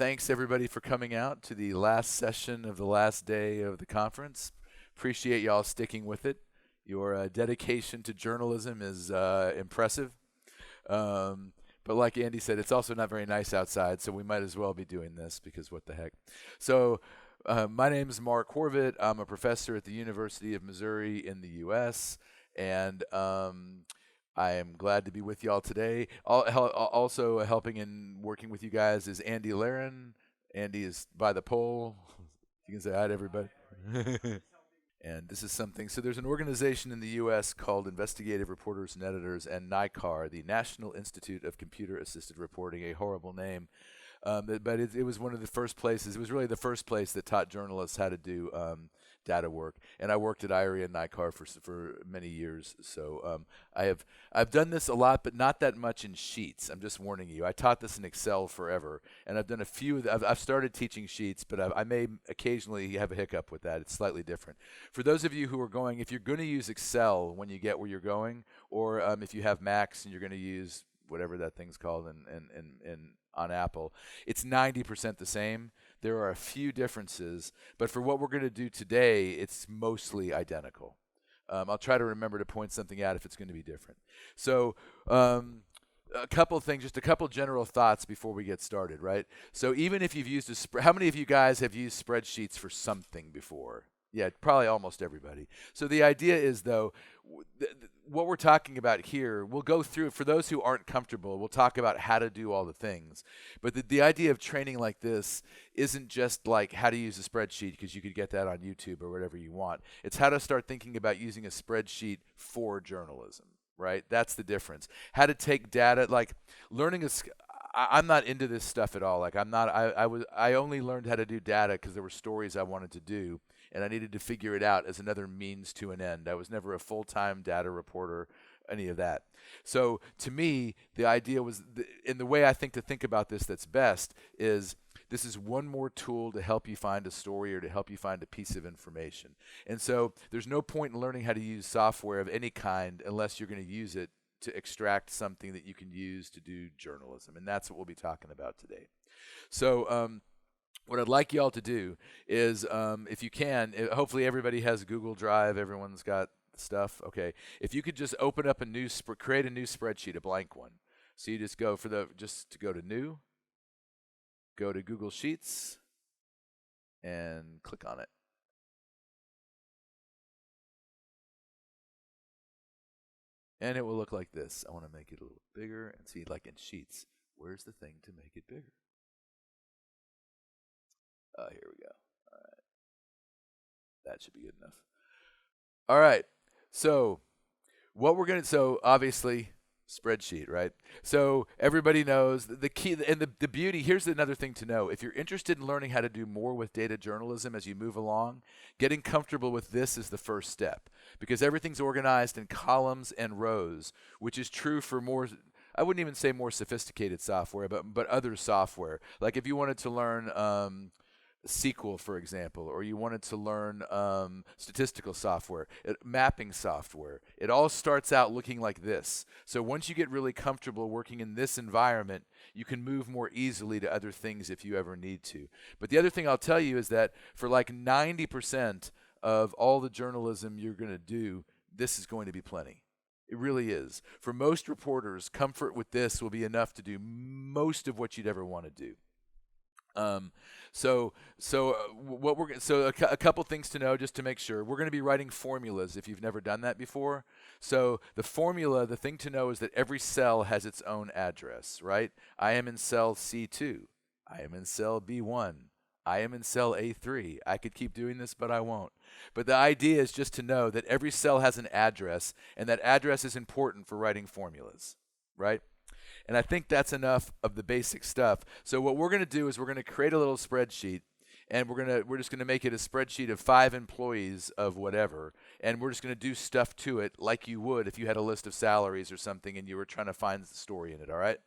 Thanks everybody for coming out to the last session of the last day of the conference. Appreciate y'all sticking with it. Your dedication to journalism is impressive. But like Andy said, it's also not very nice outside, so we might as well be doing this because what the heck. So my name is Mark Horvath. I'm a professor at the University of Missouri in the U.S., and I am glad to be with y'all today. Also helping and working with you guys is Andy Laren. Andy is by the pole. You can say hi to everybody. And this is something, so there's an organization in the U.S. called Investigative Reporters and Editors, and NICAR, the National Institute of Computer Assisted Reporting, a horrible name. But it was one of the first places, it was really the first place that taught journalists how to do data work. And I worked at IRI and NICAR for many years. So I've done this a lot, but not that much in Sheets. I'm just warning you. I taught this in Excel forever, and I've done a few. I've started teaching Sheets, but I may occasionally have a hiccup with that. It's slightly different. For those of you who are going, if you're going to use Excel when you get where you're going, or if you have Macs and you're going to use whatever that thing's called on Apple, it's 90% the same. There are a few differences, but for what we're going to do today, it's mostly identical. I'll try to remember to point something out if it's going to be different. So a couple of things, just a couple general thoughts before we get started, right? So even if you've used how many of you guys have used spreadsheets for something before? Yeah, probably almost everybody. So the idea is, though, what we're talking about here, we'll go through, for those who aren't comfortable, we'll talk about how to do all the things. But the idea of training like this isn't just like how to use a spreadsheet, because you could get that on YouTube or whatever you want. It's how to start thinking about using a spreadsheet for journalism, right? That's the difference. How to take data, like learning I'm not into this stuff at all. Like I only learned how to do data because there were stories I wanted to do, and I needed to figure it out as another means to an end. I was never a full-time data reporter, any of that. So to me, the idea was, in the way I think to think about this that's best, is this is one more tool to help you find a story or to help you find a piece of information. And so there's no point in learning how to use software of any kind unless you're going to use it to extract something that you can use to do journalism. And that's what we'll be talking about today. So what I'd like y'all to do is, if you can, hopefully everybody has Google Drive, everyone's got stuff. Okay, if you could just open up create a new spreadsheet, a blank one. So you just go just to go to New, go to Google Sheets, and click on it. And it will look like this. I want to make it a little bigger and see, like in Sheets, where's the thing to make it bigger? Here we go. All right. That should be good enough. All right. So obviously spreadsheet, right? So everybody knows the key, and the beauty, here's another thing to know. If you're interested in learning how to do more with data journalism as you move along, getting comfortable with this is the first step, because everything's organized in columns and rows, which is true for more, I wouldn't even say more sophisticated software, but other software. Like if you wanted to learn SQL, for example, or you wanted to learn statistical software, mapping software, it all starts out looking like this. So once you get really comfortable working in this environment, you can move more easily to other things if you ever need to. But the other thing I'll tell you is that for like 90% of all the journalism you're going to do, this is going to be plenty. It really is. For most reporters, comfort with this will be enough to do most of what you'd ever want to do. A couple things to know just to make sure. We're going to be writing formulas if you've never done that before. So the formula, the thing to know is that every cell has its own address, right? I am in cell C2. I am in cell B1. I am in cell A3. I could keep doing this, but I won't. But the idea is just to know that every cell has an address, and that address is important for writing formulas, right? And I think that's enough of the basic stuff. So what we're going to do is we're going to create a little spreadsheet, and we're just going to make it a spreadsheet of 5 employees of whatever, and we're just going to do stuff to it like you would if you had a list of salaries or something and you were trying to find the story in it. All right?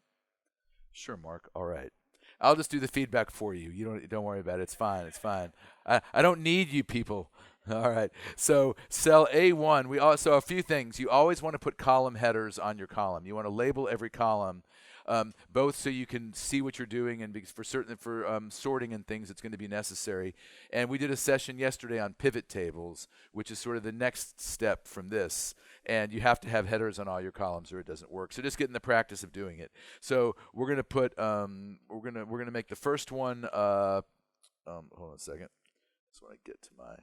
Sure, Mark. All right. I'll just do the feedback for you. You don't worry about it. It's fine. It's fine. I don't need you people. All right. So cell A1, we also a few things. You always want to put column headers on your column. You want to label every column, both so you can see what you're doing and because for certain for sorting and things, it's going to be necessary. And we did a session yesterday on pivot tables, which is sort of the next step from this. And you have to have headers on all your columns or it doesn't work. So just get in the practice of doing it. So we're going to put we're gonna make the first one. Hold on a second. Just want to get to my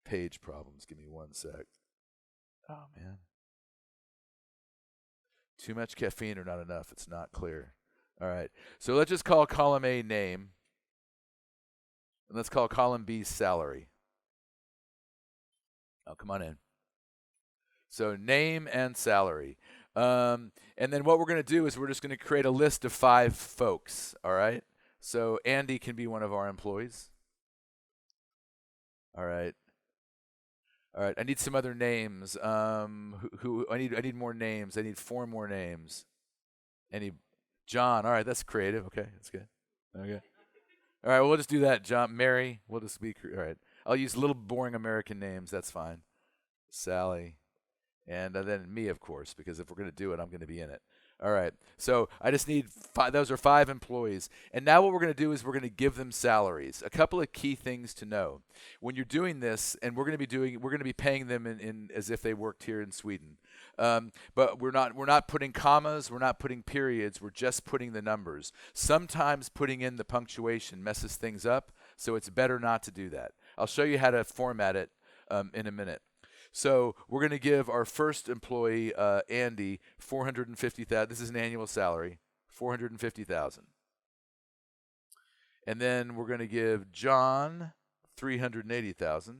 page problems. Give me one sec. Oh, man. Too much caffeine or not enough? It's not clear. All right. So let's just call column A name. And let's call column B salary. Oh, come on in. So name and salary. And then what we're going to do is we're just going to create a list of 5 folks. All right. So Andy can be one of our employees. All right. All right, I need some other names. Who I need more names. I need 4 more names. John. All right, that's creative. Okay, that's good. Okay. All right, well, we'll just do that. John, Mary. We'll just be all right. I'll use little boring American names. That's fine. Sally, and then me, of course, because if we're going to do it, I'm going to be in it. All right. So I just need 5. Those are 5 employees. And now what we're going to do is we're going to give them salaries. A couple of key things to know. When you're doing this, and we're going to be paying them in as if they worked here in Sweden. But we're not putting commas, we're not putting periods, we're just putting the numbers. Sometimes putting in the punctuation messes things up, so it's better not to do that. I'll show you how to format it in a minute. So we're going to give our first employee, Andy, $450,000. This is an annual salary, $450,000. And then we're going to give John $380,000.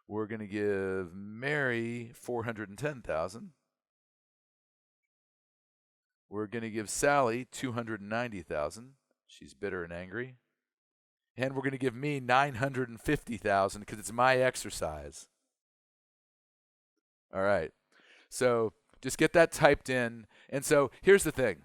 We're going to give Mary $410,000. We're going to give Sally $290,000. She's bitter and angry. And we're going to give me $950,000 because it's my exercise. All right. So just get that typed in. And so here's the thing.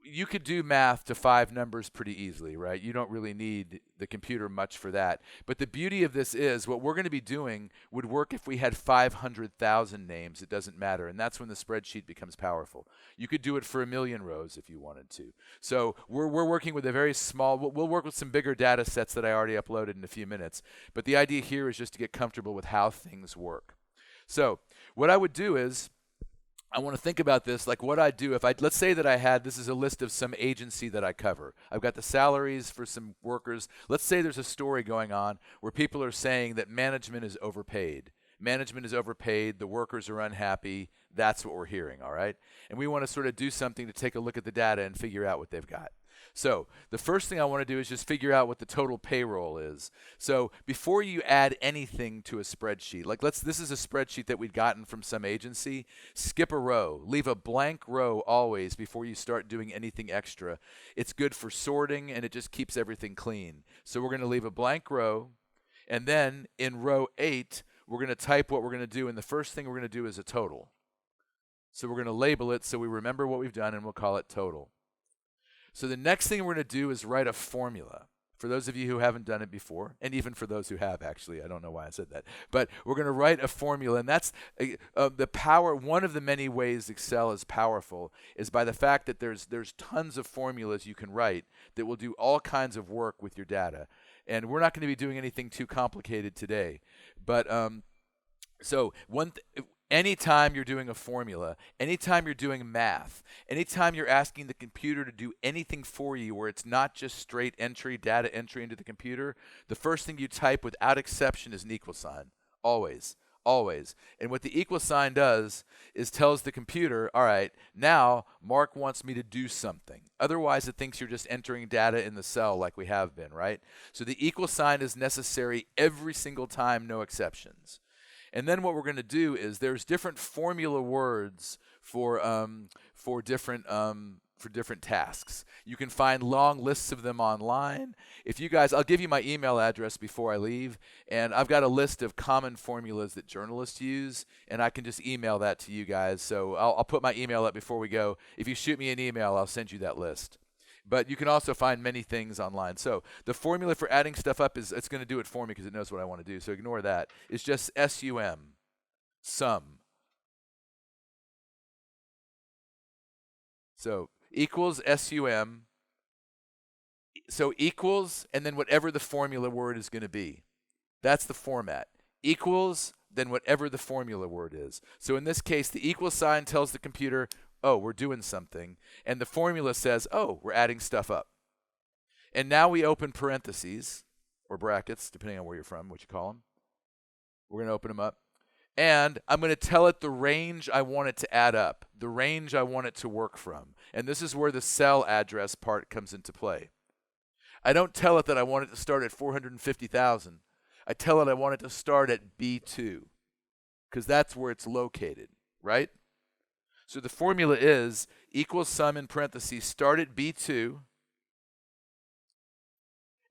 You could do math to 5 numbers pretty easily, right? You don't really need the computer much for that. But the beauty of this is what we're going to be doing would work if we had 500,000 names. It doesn't matter. And that's when the spreadsheet becomes powerful. You could do it for 1 million rows if you wanted to. So we're working with a very small, we'll work with some bigger data sets that I already uploaded in a few minutes. But the idea here is just to get comfortable with how things work. So what I would do is, I want to think about this like what I'd do if let's say that I had, this is a list of some agency that I cover. I've got the salaries for some workers. Let's say there's a story going on where people are saying that management is overpaid. Management is overpaid, the workers are unhappy. That's what we're hearing, all right? And we want to sort of do something to take a look at the data and figure out what they've got. So the first thing I want to do is just figure out what the total payroll is. So before you add anything to a spreadsheet, like this is a spreadsheet that we'd gotten from some agency, skip a row. Leave a blank row always before you start doing anything extra. It's good for sorting and it just keeps everything clean. So we're going to leave a blank row, and then in row 8, we're going to type what we're going to do, and the first thing we're going to do is a total. So we're going to label it so we remember what we've done, and we'll call it total. So the next thing we're going to do is write a formula. For those of you who haven't done it before, and even for those who have, actually, I don't know why I said that, but we're going to write a formula, and that's the power. One of the many ways Excel is powerful is by the fact that there's tons of formulas you can write that will do all kinds of work with your data. And we're not going to be doing anything too complicated today, but so anytime you're doing a formula, anytime you're doing math, anytime you're asking the computer to do anything for you where it's not just straight data entry into the computer, the first thing you type without exception is an equal sign. Always. Always. And what the equal sign does is tells the computer, all right, now Mark wants me to do something. Otherwise, it thinks you're just entering data in the cell like we have been, right? So the equal sign is necessary every single time, no exceptions. And then what we're going to do is there's different formula words for different for different tasks. You can find long lists of them online. If you guys, I'll give you my email address before I leave, and I've got a list of common formulas that journalists use, and I can just email that to you guys. So I'll put my email up before we go. If you shoot me an email, I'll send you that list. But you can also find many things online. So the formula for adding stuff up is, it's going to do it for me because it knows what I want to do. So ignore that. It's just SUM, sum. So equals SUM. So equals, and then whatever the formula word is going to be. That's the format. Equals, then whatever the formula word is. So in this case, the equal sign tells the computer, oh, we're doing something. And the formula says, oh, we're adding stuff up. And now we open parentheses, or brackets, depending on where you're from, what you call them. We're going to open them up. And I'm going to tell it the range I want it to add up, the range I want it to work from. And this is where the cell address part comes into play. I don't tell it that I want it to start at 450,000. I tell it I want it to start at B2, because that's where it's located, right? So the formula is equals sum in parentheses, start at B2,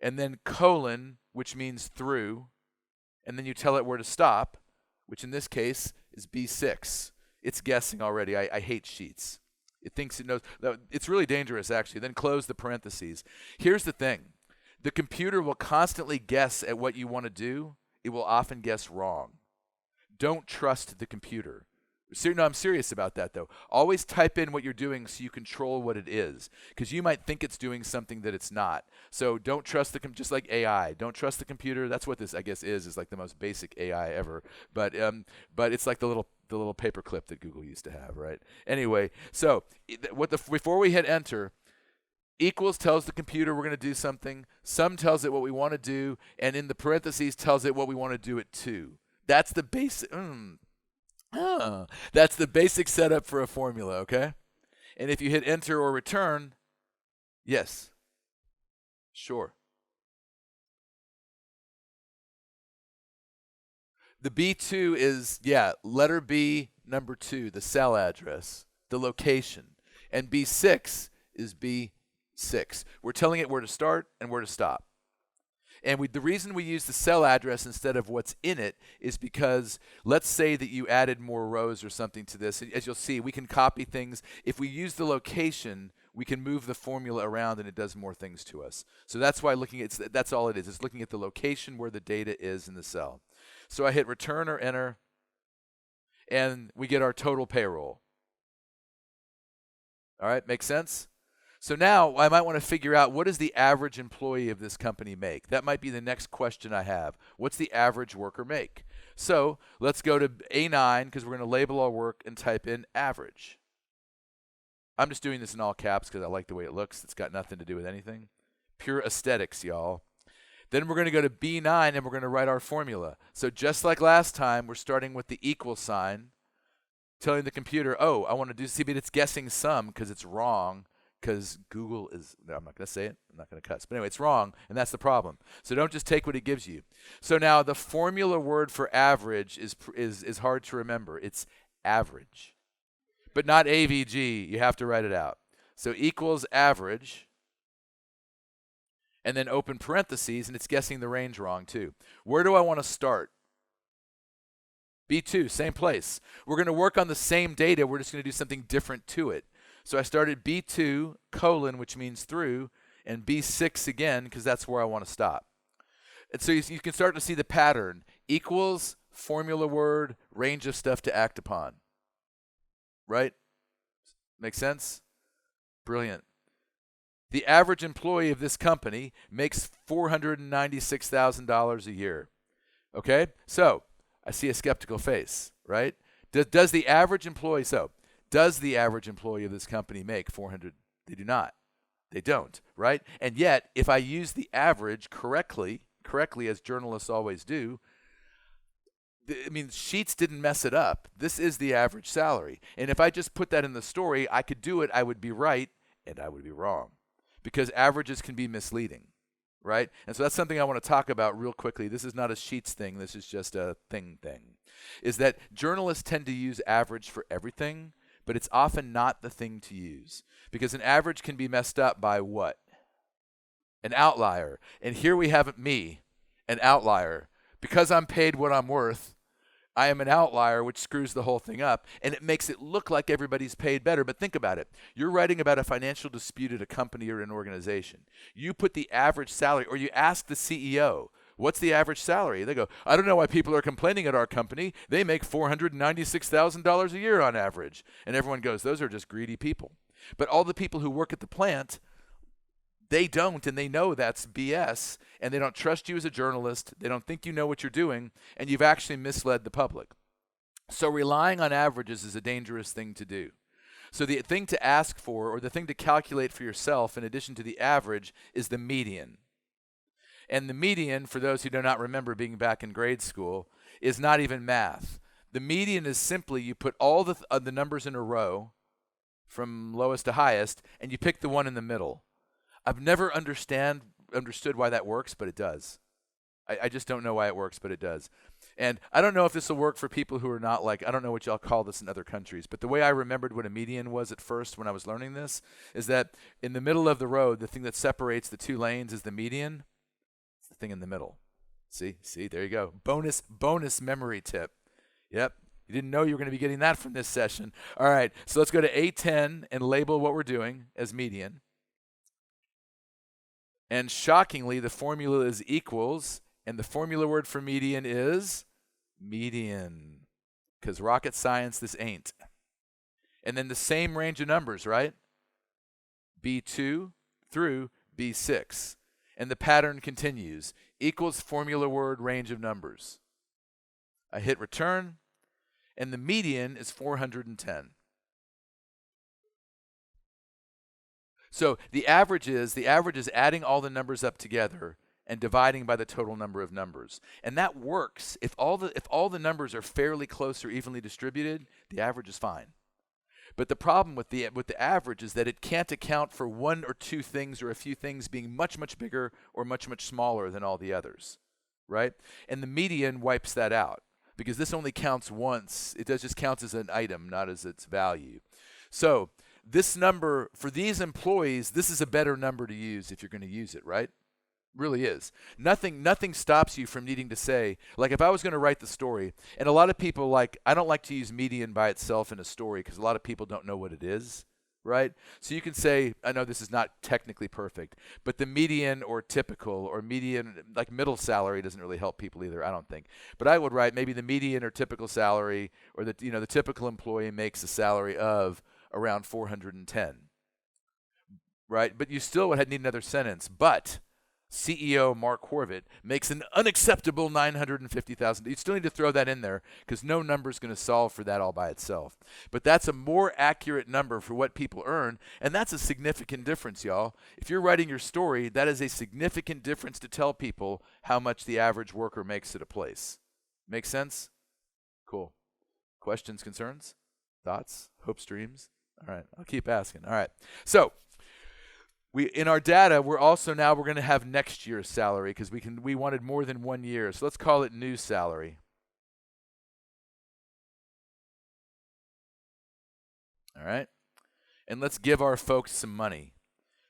and then colon, which means through, and then you tell it where to stop, which in this case is B6. It's guessing already. I hate sheets. It thinks it knows. It's really dangerous, actually. Then close the parentheses. Here's the thing. The computer will constantly guess at what you want to do. It will often guess wrong. Don't trust the computer. No, I'm serious about that, though. Always type in what you're doing so you control what it is, because you might think it's doing something that it's not. So don't trust just like AI. Don't trust the computer. That's what this, I guess, is like the most basic AI ever. But it's like the little paper clip that Google used to have, right? Anyway, so before we hit enter, equals tells the computer we're going to do something. Sum tells it what we want to do, and in the parentheses tells it what we want to do it to. That's the basic. That's the basic setup for a formula, okay? And if you hit enter or return, yes, sure. The B2 is, letter B, number 2, the cell address, the location. And B6 is B6. We're telling it where to start and where to stop. And the reason we use the cell address instead of what's in it is because let's say that you added more rows or something to this. As you'll see, we can copy things. If we use the location, we can move the formula around and it does more things to us. So that's why that's all it is. It's looking at the location where the data is in the cell. So I hit return or enter, and we get our total payroll. All right, makes sense? So now I might want to figure out, what does the average employee of this company make? That might be the next question I have. What's the average worker make? So let's go to A9, because we're going to label our work and type in average. I'm just doing this in all caps because I like the way it looks. It's got nothing to do with anything. Pure aesthetics, y'all. Then we're going to go to B9 and we're going to write our formula. So just like last time, we're starting with the equal sign, telling the computer, oh, I want to do C, but it's guessing sum because it's wrong. Because Google is, I'm not going to say it, I'm not going to cuss. But anyway, it's wrong, and that's the problem. So don't just take what it gives you. So now the formula word for average is hard to remember. It's average. But not AVG. You have to write it out. So equals average, and then open parentheses, and it's guessing the range wrong too. Where do I want to start? B2, same place. We're going to work on the same data. We're just going to do something different to it. So I started B2, colon, which means through, and B6 again, because that's where I want to stop. And so you can start to see the pattern. Equals, formula word, range of stuff to act upon. Right? Make sense? Brilliant. The average employee of this company makes $496,000 a year. Okay? So I see a skeptical face, right? Does the average employee, does the average employee of this company make 400? They do not. They don't, right? And yet, if I use the average correctly as journalists always do, Sheets didn't mess it up. This is the average salary. And if I just put that in the story, I could do it, I would be right, and I would be wrong. Because averages can be misleading, right? And so that's something I want to talk about real quickly. This is not a Sheets thing. This is just a thing. Is that journalists tend to use average for everything, but it's often not the thing to use, because an average can be messed up by what? An outlier. And here we have me, an outlier. Because I'm paid what I'm worth, I am an outlier, which screws the whole thing up, and it makes it look like everybody's paid better. But think about it. You're writing about a financial dispute at a company or an organization. You put the average salary, or you ask the CEO, what's the average salary? They go, I don't know why people are complaining at our company. They make $496,000 a year on average. And everyone goes, those are just greedy people. But all the people who work at the plant, they don't, and they know that's BS, and they don't trust you as a journalist. They don't think you know what you're doing, and you've actually misled the public. So relying on averages is a dangerous thing to do. So the thing to ask for, or the thing to calculate for yourself in addition to the average, is the median. And the median, for those who do not remember being back in grade school, is not even math. The median is simply you put all the numbers in a row from lowest to highest, and you pick the one in the middle. I've never understood why that works, but it does. I just don't know why it works, but it does. And I don't know if this will work for people who are not like, I don't know what y'all call this in other countries, but the way I remembered what a median was at first when I was learning this is that in the middle of the road, the thing that separates the two lanes is the median. It's the thing in the middle. See, there you go. Bonus memory tip. Yep. You didn't know you were going to be getting that from this session. All right, so let's go to A10 and label what we're doing as median. And shockingly, the formula is equals, and the formula word for median is median. Because rocket science, this ain't. And then the same range of numbers, right? B2 through B6. And the pattern continues. Equals formula word range of numbers. I hit return, and the median is 410. So the average is adding all the numbers up together and dividing by the total number of numbers. And that works. If all the numbers are fairly close or evenly distributed, the average is fine. But the problem with the average is that it can't account for one or two things or a few things being much, much bigger or much, much smaller than all the others, right? And the median wipes that out because this only counts once. It just counts as an item, not as its value. So this number, for these employees, this is a better number to use if you're going to use it, right? Really is. Nothing stops you from needing to say, like if I was going to write the story, and a lot of people I don't like to use median by itself in a story because a lot of people don't know what it is, right? So you can say, I know this is not technically perfect, but the median or typical or median, like middle salary doesn't really help people either, I don't think. But I would write maybe the median or typical salary, or the typical employee makes a salary of around 410, right? But you still would need another sentence. But CEO Mark Horvath makes an unacceptable $950,000. You still need to throw that in there because no number is going to solve for that all by itself. But that's a more accurate number for what people earn, and that's a significant difference, y'all. If you're writing your story, that is a significant difference to tell people how much the average worker makes at a place. Make sense? Cool. Questions, concerns, thoughts, hopes, dreams? All right, I'll keep asking. All right. So in our data, we're going to have next year's salary because we wanted more than 1 year. So let's call it new salary. All right. And let's give our folks some money.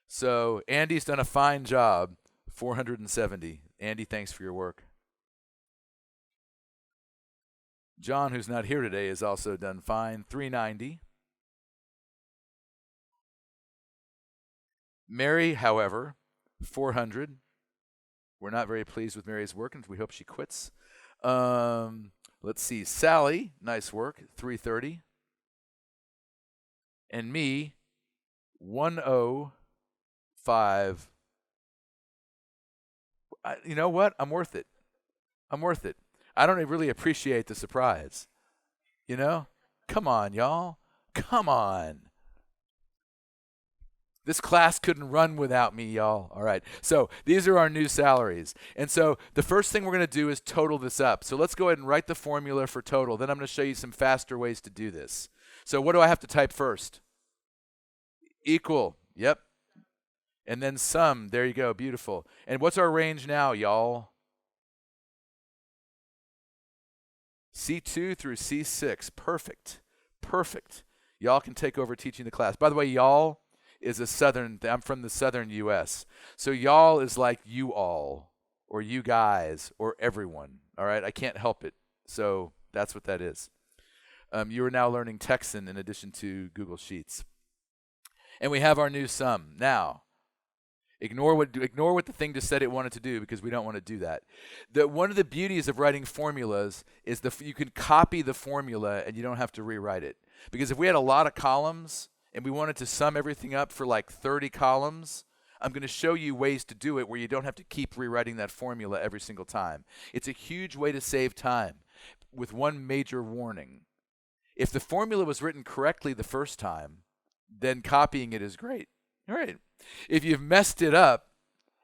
So Andy's done a fine job, 470. Andy, thanks for your work. John, who's not here today, has also done fine, 390. Mary, however, 400. We're not very pleased with Mary's work, and we hope she quits. Let's see. Sally, nice work, 330. And me, 105. You know what? I'm worth it. I don't really appreciate the surprise. Come on, y'all. Come on. This class couldn't run without me, y'all. All right. So these are our new salaries. And so the first thing we're going to do is total this up. So let's go ahead and write the formula for total. Then I'm going to show you some faster ways to do this. So what do I have to type first? Equal. Yep. And then sum. There you go. Beautiful. And what's our range now, y'all? C2 through C6. Perfect. Y'all can take over teaching the class. By the way, y'all is a southern, I'm from the southern U.S. So y'all is like you all, or you guys, or everyone, all right? I can't help it. So that's what that is. You are now learning Texan in addition to Google Sheets. And we have our new sum. Now, ignore what the thing just said it wanted to do, because we don't want to do that. One of the beauties of writing formulas is you can copy the formula and you don't have to rewrite it. Because if we had a lot of columns and we wanted to sum everything up for like 30 columns, I'm going to show you ways to do it where you don't have to keep rewriting that formula every single time. It's a huge way to save time, with one major warning. If the formula was written correctly the first time, then copying it is great. All right. If you've messed it up,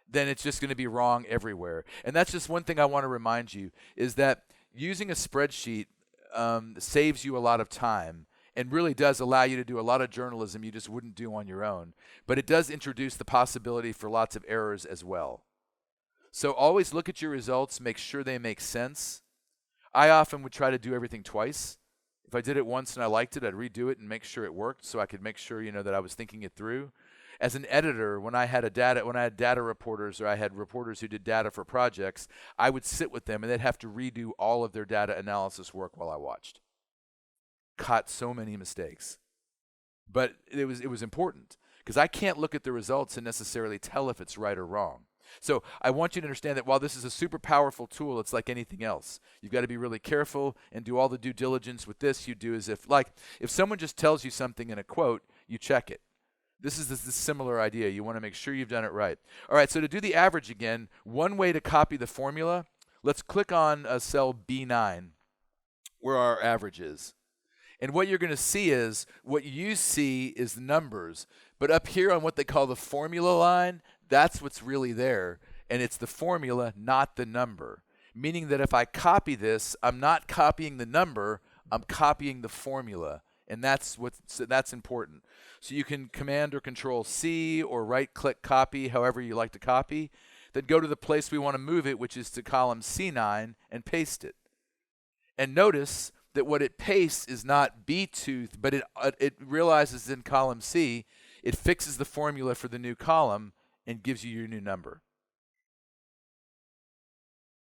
then it's just going to be wrong everywhere. And that's just one thing I want to remind you, is that using a spreadsheet saves you a lot of time and really does allow you to do a lot of journalism you just wouldn't do on your own. But it does introduce the possibility for lots of errors as well. So always look at your results, make sure they make sense. I often would try to do everything twice. If I did it once and I liked it, I'd redo it and make sure it worked, so I could make sure, that I was thinking it through. As an editor, when I had data reporters, or I had reporters who did data for projects, I would sit with them and they'd have to redo all of their data analysis work while I watched. Caught so many mistakes. But it was important, because I can't look at the results and necessarily tell if it's right or wrong. So I want you to understand that while this is a super powerful tool, it's like anything else. You've got to be really careful and do all the due diligence with this. You do as if someone just tells you something in a quote, you check it. This is this similar idea. You want to make sure you've done it right. All right, so to do the average again, one way to copy the formula, let's click on cell B9 where our average is. And what you're going to see is, what you see is the numbers. But up here on what they call the formula line, that's what's really there. And it's the formula, not the number. Meaning that if I copy this, I'm not copying the number, I'm copying the formula. And that's important. So you can Command or Control C or right-click copy, however you like to copy. Then go to the place we want to move it, which is to column C9, and paste it. And notice that what it pastes is not B2, but it realizes in column C, it fixes the formula for the new column and gives you your new number.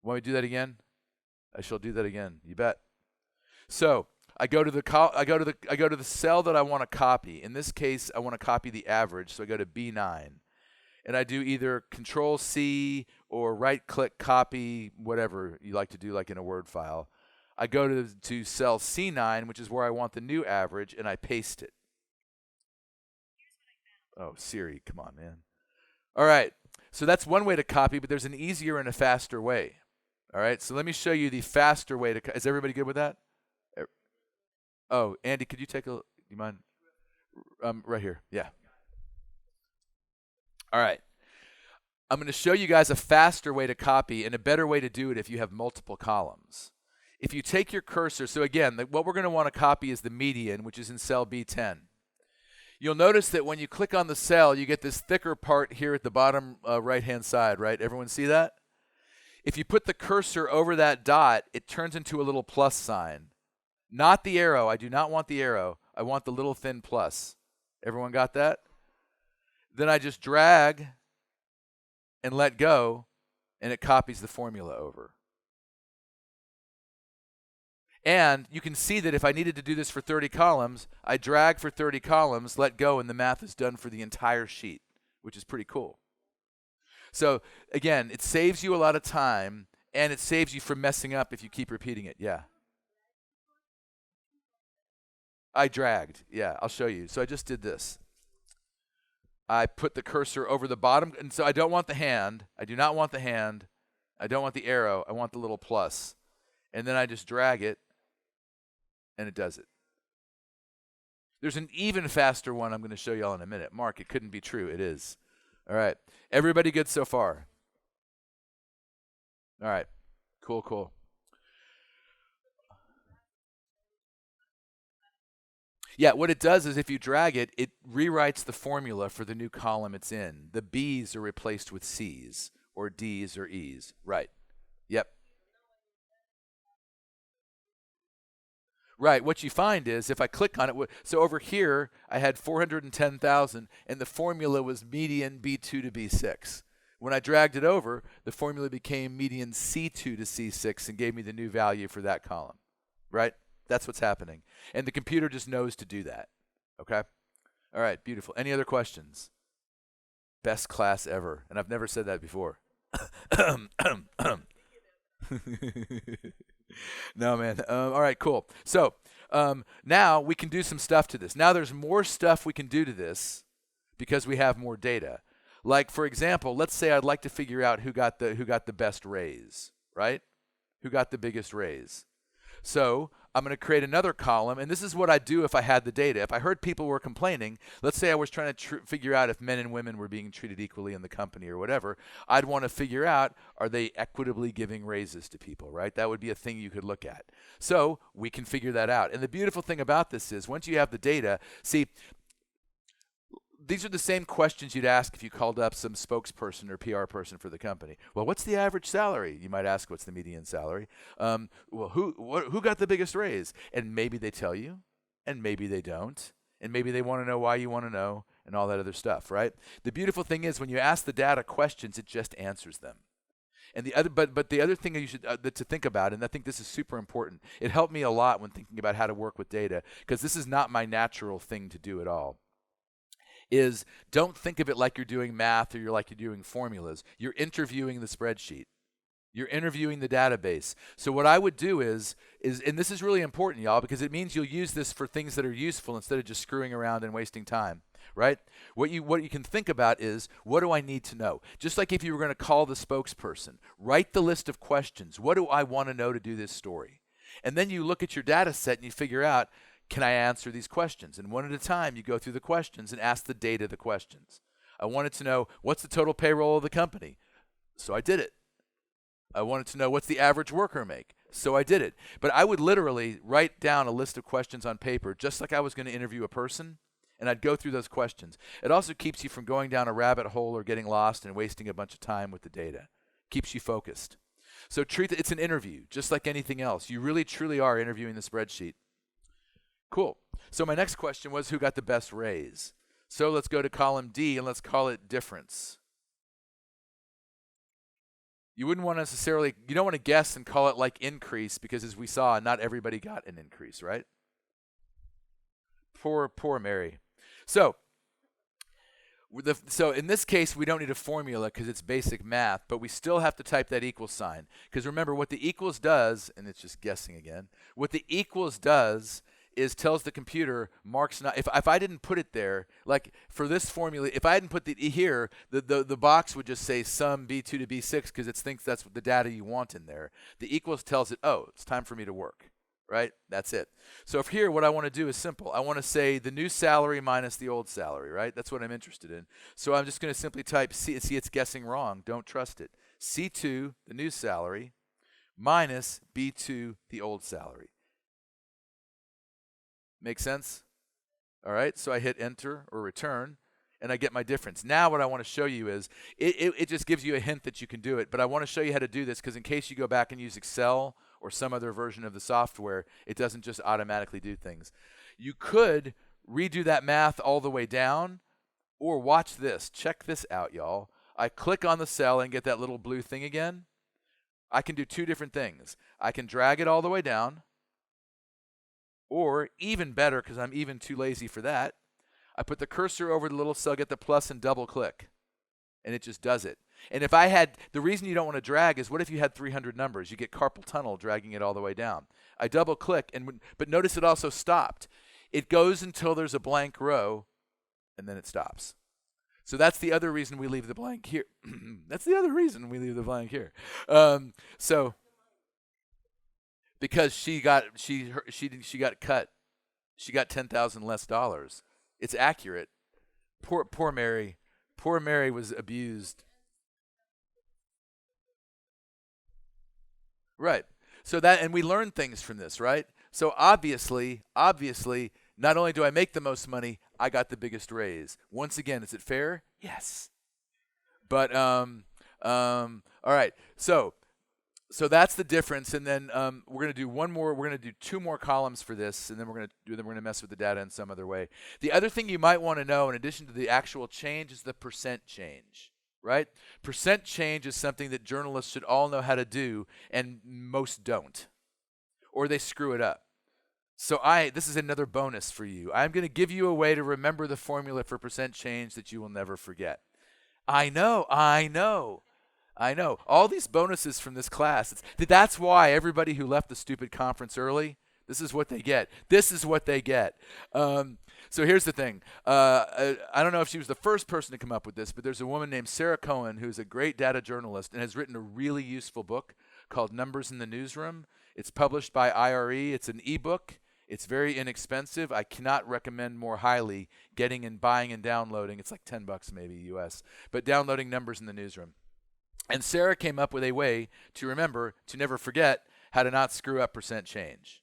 Want me to do that again? I shall do that again. You bet. So I go to the cell that I want to copy. In this case, I want to copy the average, so I go to B9. And I do either Control C or right-click copy, whatever you like to do, like in a Word file. I go to cell C9, which is where I want the new average, and I paste it. Oh, Siri, come on, man. All right, so that's one way to copy, but there's an easier and a faster way. All right, so let me show you the faster way to. Is everybody good with that? Oh, Andy, could you you mind? Right here, yeah. All right. I'm going to show you guys a faster way to copy and a better way to do it if you have multiple columns. If you take your cursor, so again, what we're going to want to copy is the median, which is in cell B10. You'll notice that when you click on the cell, you get this thicker part here at the bottom right-hand side, right? Everyone see that? If you put the cursor over that dot, it turns into a little plus sign. Not the arrow. I do not want the arrow. I want the little thin plus. Everyone got that? Then I just drag and let go, and it copies the formula over. And you can see that if I needed to do this for 30 columns, I drag for 30 columns, let go, and the math is done for the entire sheet, which is pretty cool. So again, it saves you a lot of time, and it saves you from messing up if you keep repeating it. Yeah. I dragged. Yeah, I'll show you. So I just did this. I put the cursor over the bottom, and so I don't want the hand. I do not want the hand. I don't want the arrow. I want the little plus. And then I just drag it, and it does it. There's an even faster one I'm going to show you all in a minute. Mark, it couldn't be true. It is. All right. Everybody good so far? All right. Cool, cool. Yeah, what it does is if you drag it, it rewrites the formula for the new column it's in. The B's are replaced with C's, or D's or E's. Right. Yep. Right. What you find is if I click on it, so over here I had 410,000 and the formula was median B2 to B6. When I dragged it over, the formula became median C2 to C6 and gave me the new value for that column. Right? That's what's happening. And the computer just knows to do that. Okay? All right, beautiful. Any other questions? Best class ever. And I've never said that before. No, man. All right, cool. So now we can do some stuff to this. Now there's more stuff we can do to this because we have more data. Like, for example, let's say I'd like to figure out who got the best raise, right? Who got the biggest raise. So I'm going to create another column, and this is what I'd do if I had the data. If I heard people were complaining, let's say I was trying to figure out if men and women were being treated equally in the company or whatever, I'd want to figure out, are they equitably giving raises to people, right? That would be a thing you could look at. So we can figure that out. And the beautiful thing about this is once you have the data, see, these are the same questions you'd ask if you called up some spokesperson or PR person for the company. Well, what's the average salary? You might ask, what's the median salary? Well, who got the biggest raise? And maybe they tell you, and maybe they don't, and maybe they want to know why you want to know, and all that other stuff, right? The beautiful thing is when you ask the data questions, it just answers them. And the other, but the other thing you should to think about, and I think this is super important. It helped me a lot when thinking about how to work with data, because this is not my natural thing to do at all. Is don't think of it like you're doing math or you're doing formulas. You're interviewing the spreadsheet. You're interviewing the database. So what I would do is, and this is really important, y'all, because it means you'll use this for things that are useful instead of just screwing around and wasting time, right? What you can think about is, what do I need to know? Just like if you were going to call the spokesperson, write the list of questions. What do I want to know to do this story? And then you look at your data set and you figure out, can I answer these questions? And one at a time, you go through the questions and ask the data the questions. I wanted to know, what's the total payroll of the company? So I did it. I wanted to know, what's the average worker make? So I did it. But I would literally write down a list of questions on paper, just like I was going to interview a person, and I'd go through those questions. It also keeps you from going down a rabbit hole or getting lost and wasting a bunch of time with the data. Keeps you focused. So treat it, it's an interview, just like anything else. You really, truly are interviewing the spreadsheet. Cool. So my next question was, who got the best raise? So let's go to column D and let's call it difference. You wouldn't want to necessarily, you don't want to guess and call it like increase, because as we saw, not everybody got an increase, right? Poor Mary. So in this case, we don't need a formula because it's basic math, but we still have to type that equal sign. Because remember, what the equals does, and it's just guessing again, what the equals does is tells the computer marks not, if I didn't put it there, like for this formula, if I hadn't put the here, the box would just say sum B2 to B6 because it thinks that's the data you want in there. The equals tells it, oh, it's time for me to work, right? That's it. So if here, what I want to do is simple. I want to say the new salary minus the old salary, right? That's what I'm interested in. So I'm just going to simply type C, see it's guessing wrong, don't trust it. C2, the new salary, minus B2, the old salary. Make sense? All right, so I hit enter or return, and I get my difference. Now what I want to show you is, it just gives you a hint that you can do it, but I want to show you how to do this because in case you go back and use Excel or some other version of the software, it doesn't just automatically do things. You could redo that math all the way down, or watch this. Check this out, y'all. I click on the cell and get that little blue thing again. I can do two different things. I can drag it all the way down, or even better, because I'm even too lazy for that, I put the cursor over the little cell, get the plus, and double click. And it just does it. And if I had, the reason you don't want to drag is, what if you had 300 numbers? You get carpal tunnel dragging it all the way down. I double click, but notice it also stopped. It goes until there's a blank row, and then it stops. So that's the other reason we leave the blank here. That's the other reason we leave the blank here. Because she got cut. She got $10,000 less. It's accurate. Poor Mary. Poor Mary was abused. Right. So that, and we learn things from this, right? So obviously, not only do I make the most money, I got the biggest raise. Once again, is it fair? Yes. But all right. So So that's the difference, and then we're going to do one more. We're going to do two more columns for this, and then we're going to mess with the data in some other way. The other thing you might want to know, in addition to the actual change, is the percent change, right? Percent change is something that journalists should all know how to do, and most don't, or they screw it up. So this is another bonus for you. I'm going to give you a way to remember the formula for percent change that you will never forget. I know. All these bonuses from this class. That's why everybody who left the stupid conference early, this is what they get. So here's the thing. I don't know if she was the first person to come up with this, but there's a woman named Sarah Cohen who's a great data journalist and has written a really useful book called Numbers in the Newsroom. It's published by IRE. It's an ebook. It's very inexpensive. I cannot recommend more highly getting and buying and downloading. It's like $10 maybe US, but downloading Numbers in the Newsroom. And Sarah came up with a way to remember, to never forget, how to not screw up percent change,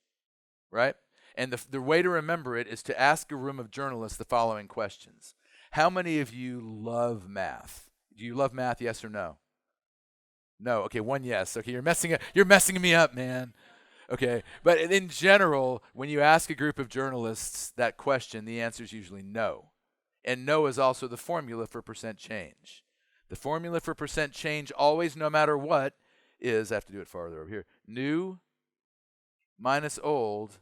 right? And the way to remember it is to ask a room of journalists the following questions. How many of you love math? Do you love math, yes or no? No. Okay, one yes. Okay, you're messing me up, man. Okay, but in general, when you ask a group of journalists that question, the answer is usually no. And no is also the formula for percent change. The formula for percent change always, no matter what, is, I have to do it farther over here, new minus old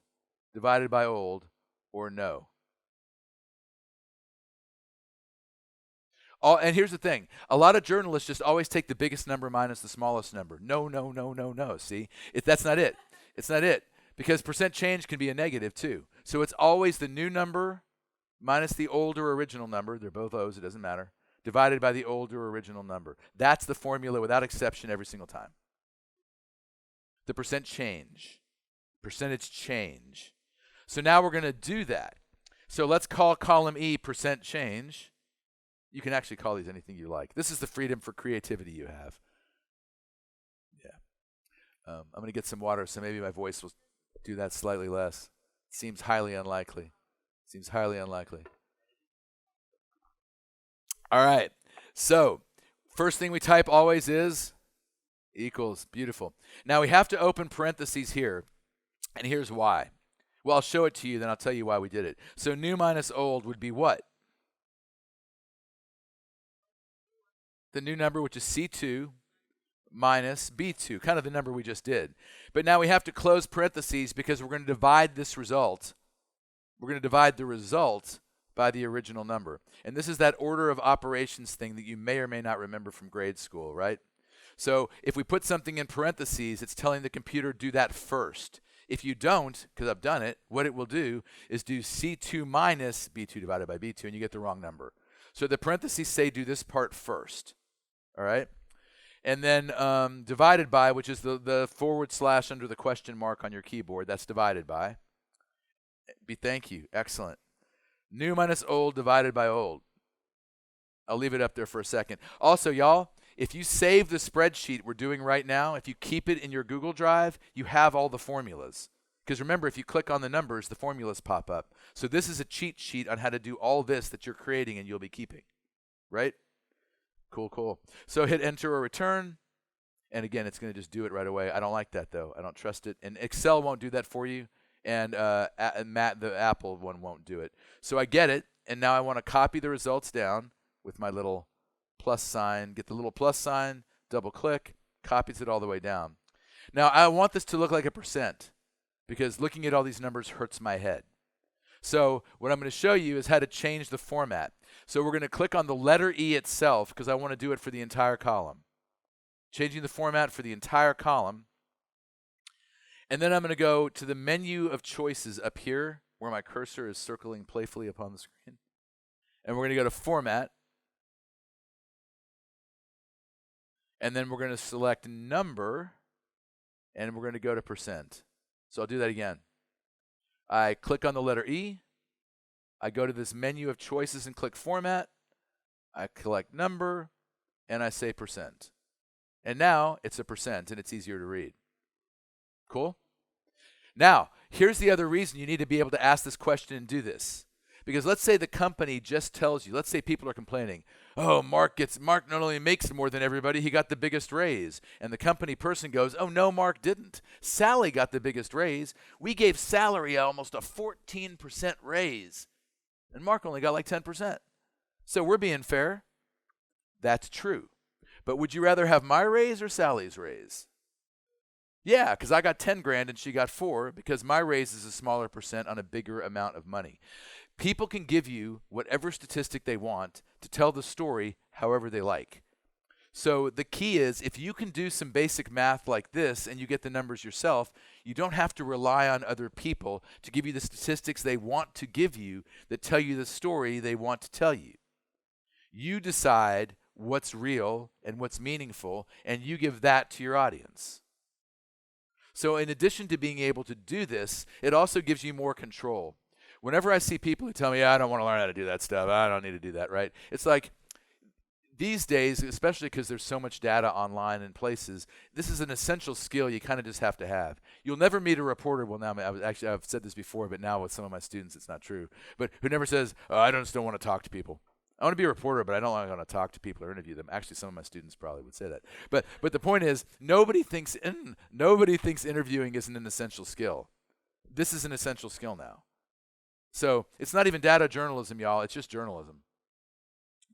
divided by old, or no. And here's the thing. A lot of journalists just always take the biggest number minus the smallest number. No. See, that's not it. It's not it. Because percent change can be a negative too. So it's always the new number minus the older original number. They're both O's, it doesn't matter. Divided by the older original number. That's the formula without exception every single time. The percentage change. So now we're going to do that. So let's call column E percent change. You can actually call these anything you like. This is the freedom for creativity you have. Yeah. I'm going to get some water, so maybe my voice will do that slightly less. Seems highly unlikely. All right. So first thing we type always is equals. Beautiful. Now we have to open parentheses here, and here's why. Well, I'll show it to you, then I'll tell you why we did it. So new minus old would be what? The new number, which is C2 minus B2, kind of the number we just did. But now we have to close parentheses because we're going to divide this result. We're going to divide the result by the original number. And this is that order of operations thing that you may or may not remember from grade school, right? So if we put something in parentheses, it's telling the computer do that first. If you don't, because I've done it, what it will do is do C2 minus B2 divided by B2, and you get the wrong number. So the parentheses say do this part first, all right? And then divided by, which is the / under the question mark on your keyboard, that's divided by. Thank you, excellent. New minus old divided by old. I'll leave it up there for a second. Also, y'all, if you save the spreadsheet we're doing right now, if you keep it in your Google Drive, you have all the formulas. Because remember, if you click on the numbers, the formulas pop up. So this is a cheat sheet on how to do all this that you're creating and you'll be keeping. Right? Cool. So hit enter or return. And again, it's going to just do it right away. I don't like that, though. I don't trust it. And Excel won't do that for you. And the Apple one won't do it. So I get it. And now I want to copy the results down with my little plus sign. Get the little plus sign, double click, copies it all the way down. Now I want this to look like a percent because looking at all these numbers hurts my head. So what I'm going to show you is how to change the format. So we're going to click on the letter E itself because I want to do it for the entire column. Changing the format for the entire column. And then I'm going to go to the menu of choices up here where my cursor is circling playfully upon the screen. And we're going to go to Format. And then we're going to select Number. And we're going to go to Percent. So I'll do that again. I click on the letter E. I go to this menu of choices and click Format. I select Number. And I say Percent. And now it's a percent and it's easier to read. Cool? Now, here's the other reason you need to be able to ask this question and do this. Because let's say the company just tells you, let's say people are complaining, Oh, Mark not only makes more than everybody, he got the biggest raise. And the company person goes, oh, no, Mark didn't. Sally got the biggest raise. We gave Salary almost a 14% raise. And Mark only got like 10%. So we're being fair. That's true. But would you rather have my raise or Sally's raise? Yeah, because I got 10 grand and she got 4 because my raise is a smaller percent on a bigger amount of money. People can give you whatever statistic they want to tell the story however they like. So the key is if you can do some basic math like this and you get the numbers yourself, you don't have to rely on other people to give you the statistics they want to give you that tell you the story they want to tell you. You decide what's real and what's meaningful, and you give that to your audience. So in addition to being able to do this, it also gives you more control. Whenever I see people who tell me, I don't want to learn how to do that stuff, I don't need to do that, right? It's like these days, especially because there's so much data online and places, this is an essential skill you kind of just have to have. You'll never meet a reporter, well now, I've said this before, but now with some of my students it's not true, but who never says, oh, I just don't want to talk to people. I want to be a reporter, but I don't want to talk to people or interview them. Actually, some of my students probably would say that. But the point is, nobody thinks interviewing isn't an essential skill. This is an essential skill now. So it's not even data journalism, y'all. It's just journalism.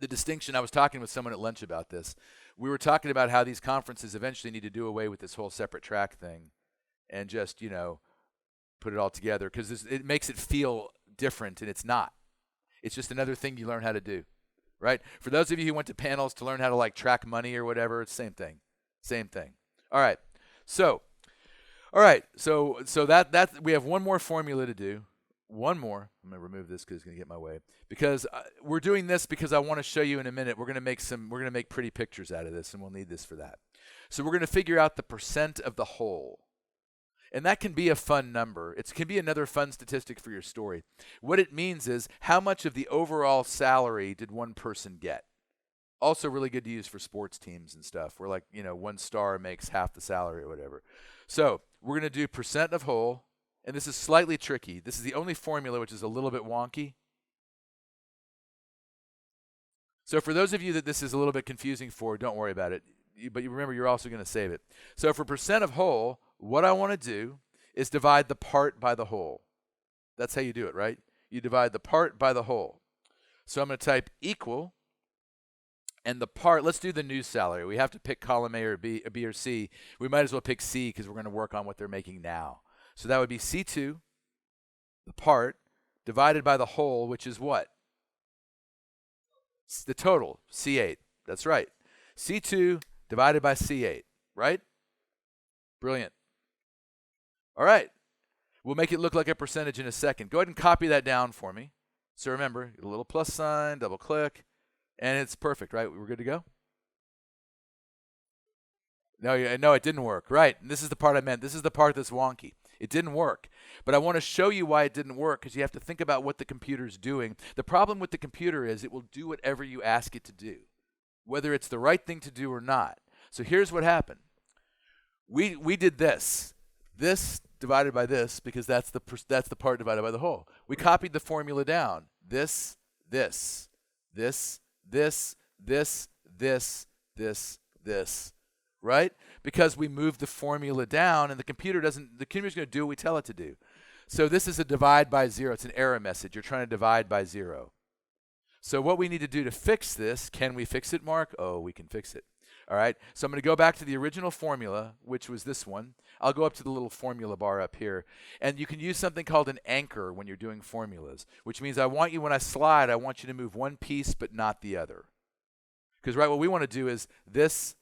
The distinction, I was talking with someone at lunch about this. We were talking about how these conferences eventually need to do away with this whole separate track thing and just, put it all together because it makes it feel different, and it's not. It's just another thing you learn how to do, right? For those of you who went to panels to learn how to track money or whatever, it's the same thing. Same thing. All right. So that we have one more formula to do. One more. I'm going to remove this because it's going to get my way. Because we're doing this because I want to show you in a minute. We're going to make pretty pictures out of this, and we'll need this for that. So we're going to figure out the percent of the whole. And that can be a fun number. It can be another fun statistic for your story. What it means is how much of the overall salary did one person get? Also really good to use for sports teams and stuff where 1 star makes half the salary or whatever. So we're going to do percent of whole. And this is slightly tricky. This is the only formula which is a little bit wonky. So for those of you that this is a little bit confusing for, don't worry about it. But you remember, you're also going to save it. So for percent of whole, what I want to do is divide the part by the whole. That's how you do it, right? You divide the part by the whole. So I'm going to type equal, and the part, let's do the new salary. We have to pick column A or B or C. We might as well pick C because we're going to work on what they're making now. So that would be C2, the part, divided by the whole, which is what? The total, C8. That's right. C2 divided by C8, right? Brilliant. All right. We'll make it look like a percentage in a second. Go ahead and copy that down for me. So remember, a little plus sign, double click, and it's perfect, right? We're good to go? No, it didn't work. Right. And this is the part I meant. This is the part that's wonky. It didn't work. But I want to show you why it didn't work because you have to think about what the computer's doing. The problem with the computer is it will do whatever you ask it to do, whether it's the right thing to do or not. So here's what happened. We did this. This divided by this because that's the part divided by the whole. We copied the formula down. This, right? Because we moved the formula down, and the computer's going to do what we tell it to do. So this is a divide by 0. It's an error message. You're trying to divide by 0. So what we need to do to fix this, can we fix it, Mark? Oh, we can fix it. All right. So I'm going to go back to the original formula, which was this one. I'll go up to the little formula bar up here. And you can use something called an anchor when you're doing formulas, which means when I slide, I want you to move one piece but not the other. Because, right, what we want to do is this,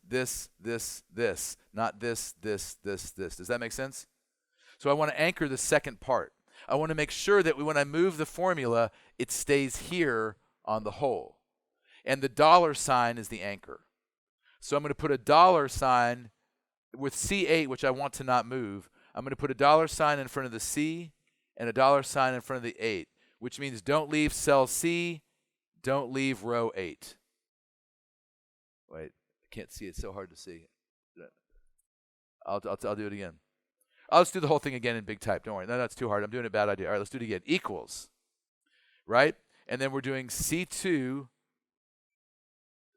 not this. Does that make sense? So I want to anchor the second part. I want to make sure that when I move the formula, it stays here on the whole. And the dollar sign is the anchor. So I'm going to put a dollar sign with C8, which I want to not move. I'm going to put a dollar sign in front of the C and a dollar sign in front of the 8, which means don't leave cell C, don't leave row 8. Wait, I can't see. It's so hard to see. I'll do it again. I'll just do the whole thing again in big type. Don't worry. No, that's too hard. I'm doing a bad idea. All right, let's do it again. Equals, right? And then we're doing C2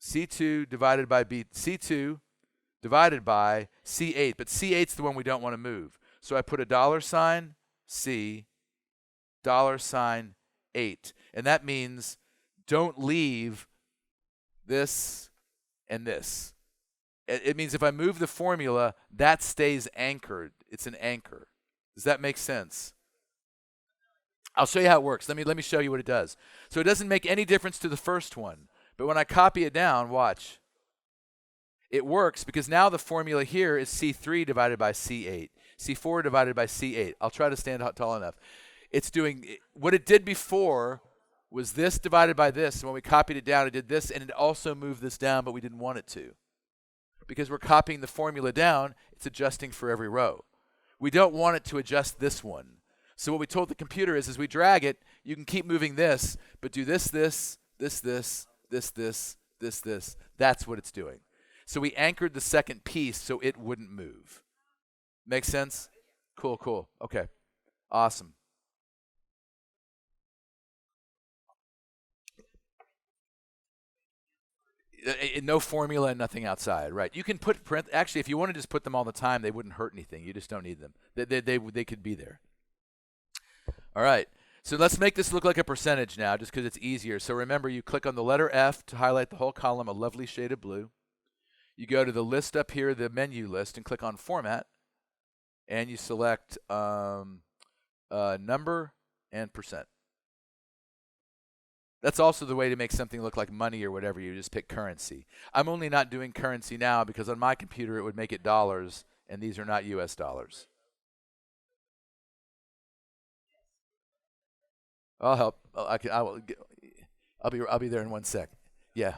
C2 divided by C2 divided by C8. But C8's the one we don't want to move. So I put a $sign C, $8. And that means don't leave this and this. It means if I move the formula, that stays anchored. It's an anchor. Does that make sense? I'll show you how it works. Let me show you what it does. So it doesn't make any difference to the first one. But when I copy it down, watch. It works because now the formula here is C3 divided by C8. C4 divided by C8. I'll try to stand tall enough. It's doing what it did before was this divided by this. And when we copied it down, it did this, and it also moved this down, but we didn't want it to. Because we're copying the formula down, it's adjusting for every row. We don't want it to adjust this one. So what we told the computer is, as we drag it, you can keep moving this, but do this. That's what it's doing. So we anchored the second piece so it wouldn't move. Make sense? Cool. Okay. Awesome. No formula and nothing outside, right? You can put actually, if you want to just put them all the time, they wouldn't hurt anything. You just don't need them. They could be there. All right. So let's make this look like a percentage now, just because it's easier. So remember, you click on the letter F to highlight the whole column, a lovely shade of blue. You go to the list up here, the menu list, and click on Format, and you select number and percent. That's also the way to make something look like money or whatever. You just pick currency. I'm only not doing currency now because on my computer it would make it dollars, and these are not US dollars. I'll help. I'll be there in 1 sec. Yeah.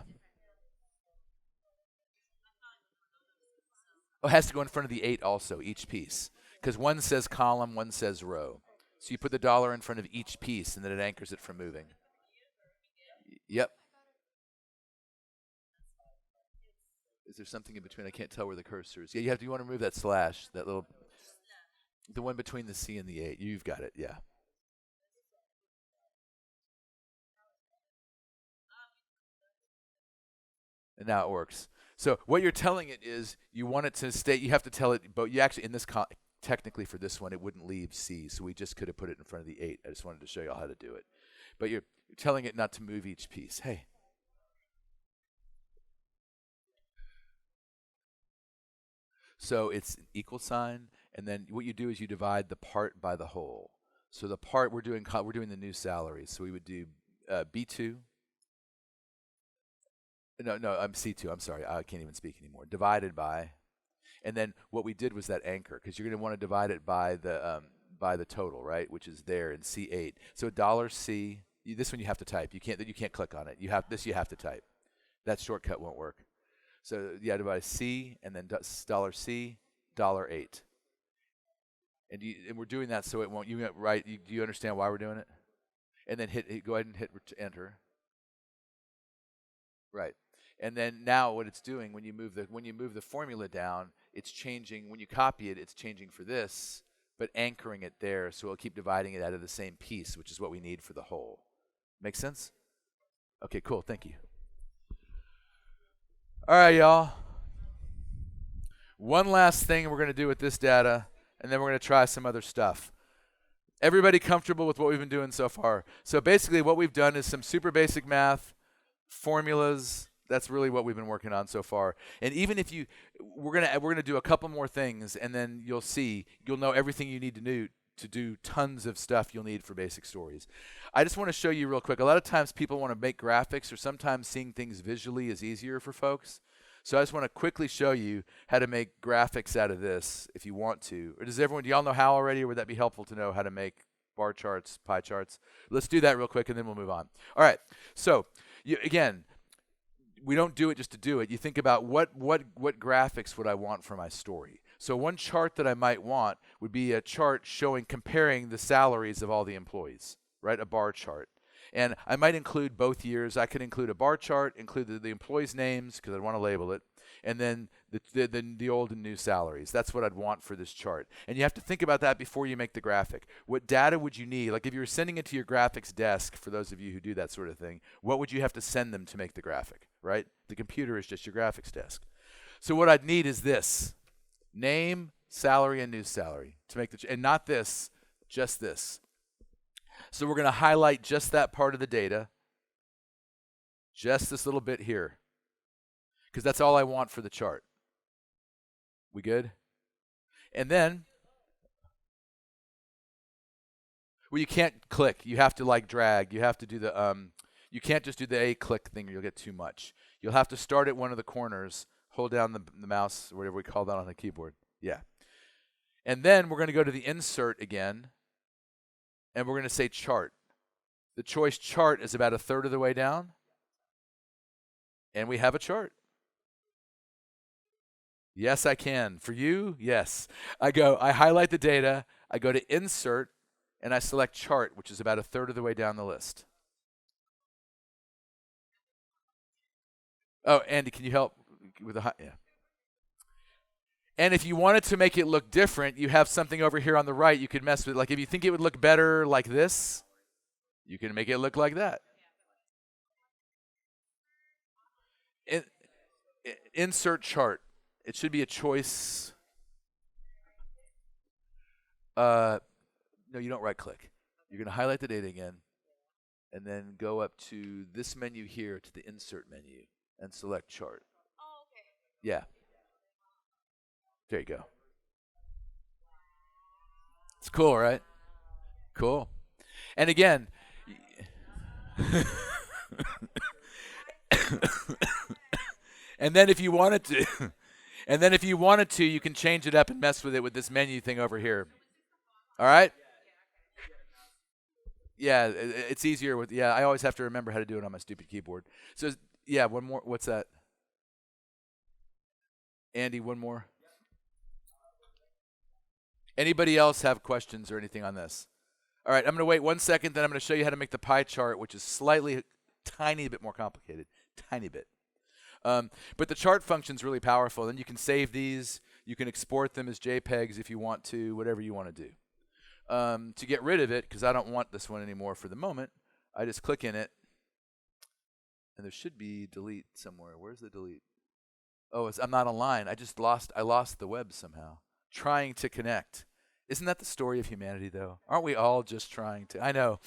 Oh, it has to go in front of the 8 also, each piece. Because one says column, one says row. So you put the dollar in front of each piece, and then it anchors it from moving. Yep. Is there something in between? I can't tell where the cursor is. Yeah, you want to remove that slash, that little, the one between the C and the 8. You've got it, yeah. And now it works. So what you're telling it is you want it to stay, you have to tell it, but you actually, in this, technically for this one, it wouldn't leave C, so we just could have put it in front of the 8. I just wanted to show you all how to do it. But you're telling it not to move each piece. Hey. So it's an equal sign, and then what you do is you divide the part by the whole. So the part we're doing the new salaries. So we would do B2. No, I'm C2. I'm sorry. I can't even speak anymore. Divided by, and then what we did was that anchor, because you're going to want to divide it by the total, right? Which is there in C8. So $C. This one you have to type. You can't click on it. You have to type. That shortcut won't work. So yeah, divide C and then $C, $8. And we're doing that so it won't. Do you understand why we're doing it? And then go ahead and hit enter. Right. And then now what it's doing when you move the formula down, it's changing. When you copy it, it's changing for this, but anchoring it there, so it'll keep dividing it out of the same piece, which is what we need for the whole. Make sense? Okay, cool. Thank you. All right, y'all. One last thing we're going to do with this data, and then we're going to try some other stuff. Everybody comfortable with what we've been doing so far? So basically what we've done is some super basic math, formulas. That's really what we've been working on so far. And even if we're gonna do a couple more things, and then you'll know everything you need to do tons of stuff you'll need for basic stories. I just want to show you real quick. A lot of times people want to make graphics, or sometimes seeing things visually is easier for folks. So I just want to quickly show you how to make graphics out of this if you want to. Or do y'all know how already, or would that be helpful to know how to make bar charts, pie charts? Let's do that real quick, and then we'll move on. All right. So again, we don't do it just to do it. You think about what graphics would I want for my story. So one chart that I might want would be a chart comparing the salaries of all the employees, right? A bar chart. And I might include both years. I could include a bar chart, include the employees' names because I'd want to label it, and then the old and new salaries. That's what I'd want for this chart. And you have to think about that before you make the graphic. What data would you need? Like if you were sending it to your graphics desk, for those of you who do that sort of thing, what would you have to send them to make the graphic, right? The computer is just your graphics desk. So what I'd need is this: name, salary, and new salary to make and not this, just this. So we're going to highlight just that part of the data, just this little bit here, because that's all I want for the chart. We good? And then, well, you can't click. You have to like drag. You have to do the, you can't just do the A click thing or you'll get too much. You'll have to start at one of the corners, hold down the mouse, or whatever we call that on the keyboard. Yeah. And then we're going to go to the insert again, and we're going to say chart. The choice chart is about a third of the way down, and we have a chart. Yes, I can. For you, yes. I highlight the data, I go to insert, and I select chart, which is about a third of the way down the list. Oh, Andy, can you help with the yeah. And if you wanted to make it look different, you have something over here on the right you could mess with. Like if you think it would look better like this, you can make it look like that. Insert chart. It should be a choice. No, you don't right click. You're going to highlight the data again and then go up to this menu here to the insert menu and select chart. Oh, okay. Yeah. There you go. It's cool, right? Cool. And again, and then if you wanted to, you can change it up and mess with it with this menu thing over here. All right? Yeah, it's easier with, yeah, I always have to remember how to do it on my stupid keyboard. So, yeah, one more. What's that? Andy, one more. Anybody else have questions or anything on this? All right, I'm going to wait 1 second, then I'm going to show you how to make the pie chart, which is slightly, tiny bit more complicated. Tiny bit. But the chart function is really powerful. Then you can save these. You can export them as JPEGs if you want to, whatever you want to do. To get rid of it, because I don't want this one anymore for the moment, I just click in it. And there should be delete somewhere. Where's the delete? Oh, I'm not online. I lost the web somehow. Trying to connect. Isn't that the story of humanity, though? Aren't we all just trying to? I know.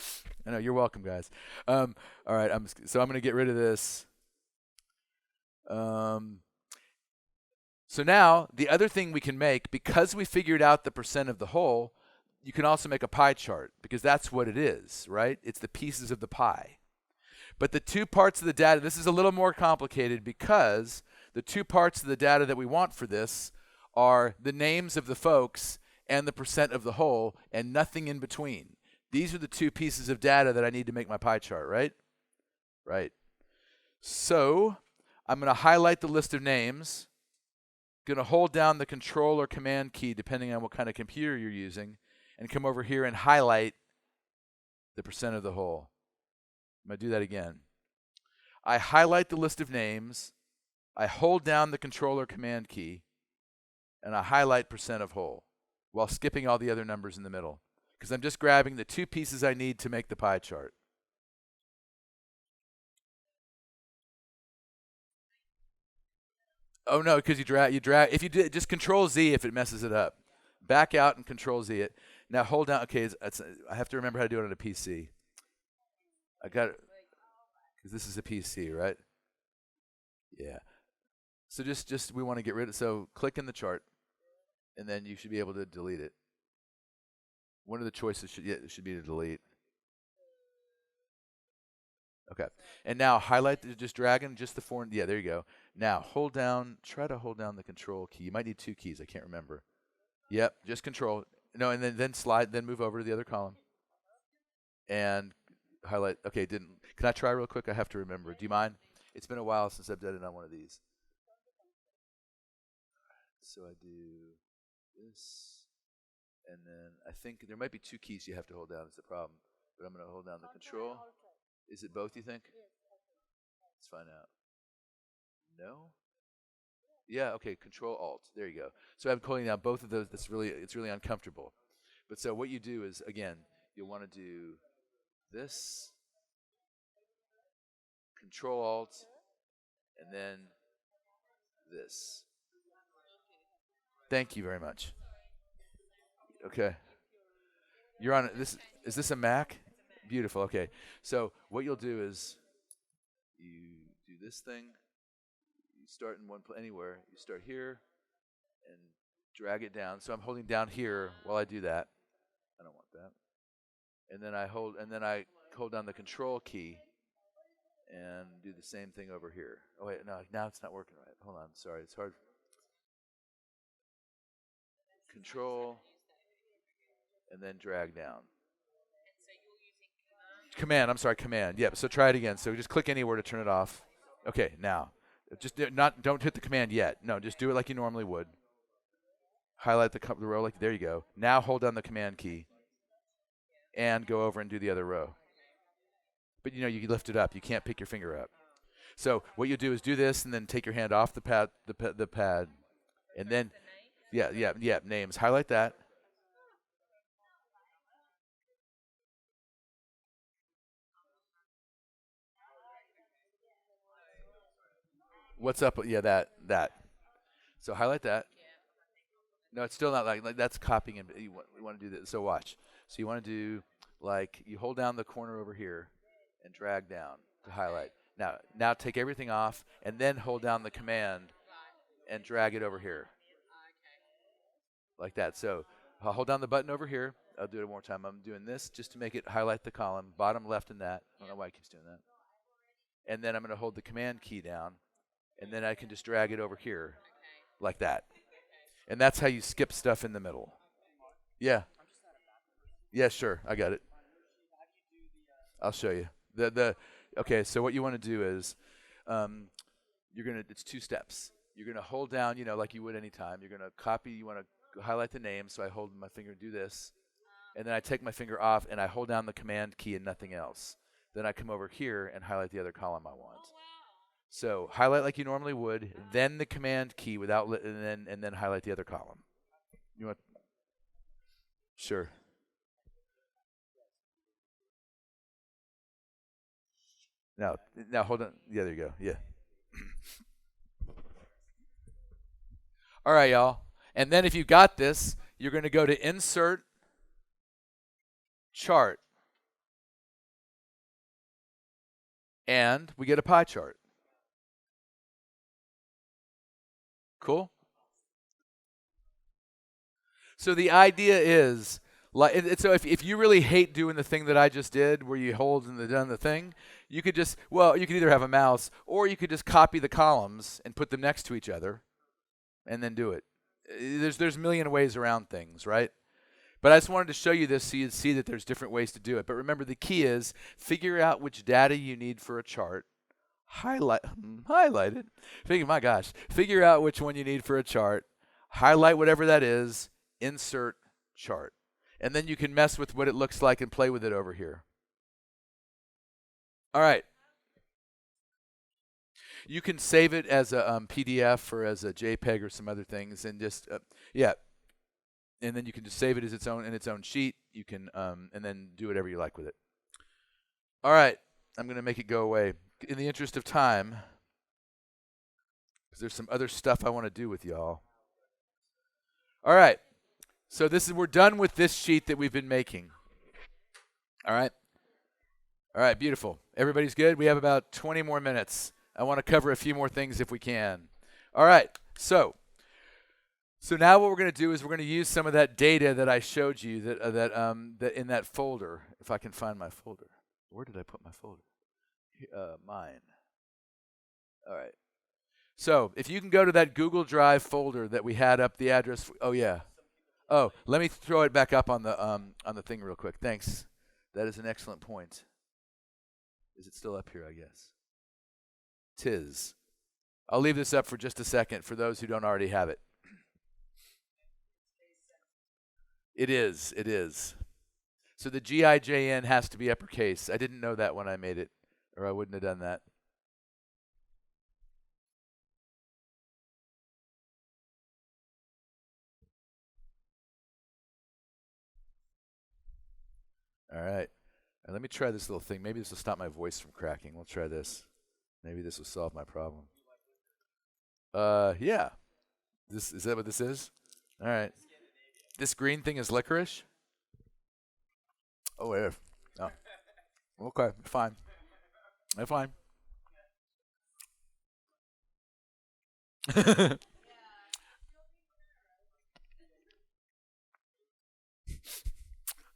You're welcome, guys. All right. So I'm going to get rid of this. So now the other thing we can make, because we figured out the percent of the whole, you can also make a pie chart because that's what it is, right? It's the pieces of the pie. But the two parts of the data, this is a little more complicated because the two parts of the data that we want for this are the names of the folks and the percent of the whole and nothing in between. These are the two pieces of data that I need to make my pie chart, right? Right. So I'm going to highlight the list of names, going to hold down the Control or Command key depending on what kind of computer you're using, and come over here and highlight the percent of the whole. I'm going to do that again. I highlight the list of names, I hold down the Control or Command key, and I highlight percent of whole while skipping all the other numbers in the middle because I'm just grabbing the two pieces I need to make the pie chart. Oh no, because you drag. If you do, just Control Z if it messes it up. Back out and Control Z it. Now hold down. Okay, I have to remember how to do it on a PC. I got it because this is a PC, right? Yeah. So just we want to get rid of. So click in the chart, and then you should be able to delete it. One of the choices should be to delete. Okay. And now highlight, just dragging just the foreign. Yeah, there you go. Now try to hold down the Control key. You might need two keys. I can't remember. Yep, just Control. No, and then slide, then move over to the other column. And highlight. Okay, didn't. Can I try real quick? I have to remember. Do you mind? It's been a while since I've done it on one of these. So I do this. And then I think there might be two keys you have to hold down is the problem. But I'm going to hold down the Control. Is it both, you think? Let's find out. No? Yeah, okay, Control Alt. There you go. So I'm calling down both of those. It's really uncomfortable. But so what you do is, again, you'll want to do this, Control Alt, and then this. Thank you very much. Okay. You're on this. Is this a Mac? Beautiful. Okay. So what you'll do is you do this thing. You start in one place anywhere. You start here and drag it down. So I'm holding down here while I do that. I don't want that. And then I hold down the Control key and do the same thing over here. Oh wait, no, now it's not working right. Hold on. Sorry, it's hard. Control and then drag down. Command. I'm sorry, Command. Yep. So try it again. So just click anywhere to turn it off. Okay. Now, don't hit the Command yet. No, just do it like you normally would. Highlight the row like there you go. Now hold down the Command key and go over and do the other row. But you lift it up. You can't pick your finger up. So what you do is do this and then take your hand off the pad, and then yeah, names. Highlight that. What's up? Yeah, that. So highlight that. No, it's still not like that's copying, and you want to do that. So watch. So you want to do you hold down the corner over here and drag down to highlight. Now take everything off and then hold down the Command and drag it over here. Like that. So I'll hold down the button over here. I'll do it one more time. I'm doing this just to make it highlight the column, bottom left in that. I don't know why it keeps doing that. And then I'm going to hold the Command key down, and then I can just drag it over here like that. And that's how you skip stuff in the middle. Yeah. Yeah, sure. I got it. I'll show you. Okay, so what you want to do is it's 2 steps. You're going to hold down, like you would anytime. You're going to copy, you want to highlight the name, so I hold my finger and do this. And then I take my finger off and I hold down the Command key and nothing else. Then I come over here and highlight the other column I want. So highlight like you normally would, then the Command key and then highlight the other column. You want? Sure. Now hold on. Yeah, there you go. Yeah. All right, y'all. And then if you got this, you're going to go to Insert, Chart, and we get a pie chart. Cool? So the idea is, so if you really hate doing the thing that I just did, where you hold and done the thing, you could either have a mouse, or you could just copy the columns and put them next to each other, and then do it. There's a million ways around things, right? But I just wanted to show you this so you'd see that there's different ways to do it. But remember, the key is figure out which data you need for a chart. Highlight it. Figure out which one you need for a chart. Highlight whatever that is. Insert chart. And then you can mess with what it looks like and play with it over here. All right. You can save it as a PDF or as a JPEG or some other things, and just and then you can just save it as its own sheet. You can and then do whatever you like with it. All right, I'm going to make it go away in the interest of time, because there's some other stuff I want to do with y'all. All right, so we're done with this sheet that we've been making. All right, beautiful. Everybody's good? We have about 20 more minutes. I want to cover a few more things if we can. All right, so now what we're going to do is we're going to use some of that data that I showed you that in that folder. If I can find my folder. Where did I put my folder? Mine. All right. So if you can go to that Google Drive folder that we had up the address. Oh yeah. Oh, let me throw it back up on the thing real quick. Thanks. That is an excellent point. Is it still up here? I guess. 'Tis. I'll leave this up for just a second for those who don't already have it. It is. So the GIJN has to be uppercase. I didn't know that when I made it, or I wouldn't have done that. All right. Let me try this little thing. Maybe this will stop my voice from cracking. We'll try this. Maybe this will solve my problem. Yeah. Is that what this is? All right. This green thing is licorice? Oh, yeah. Oh. Okay, fine. Fine.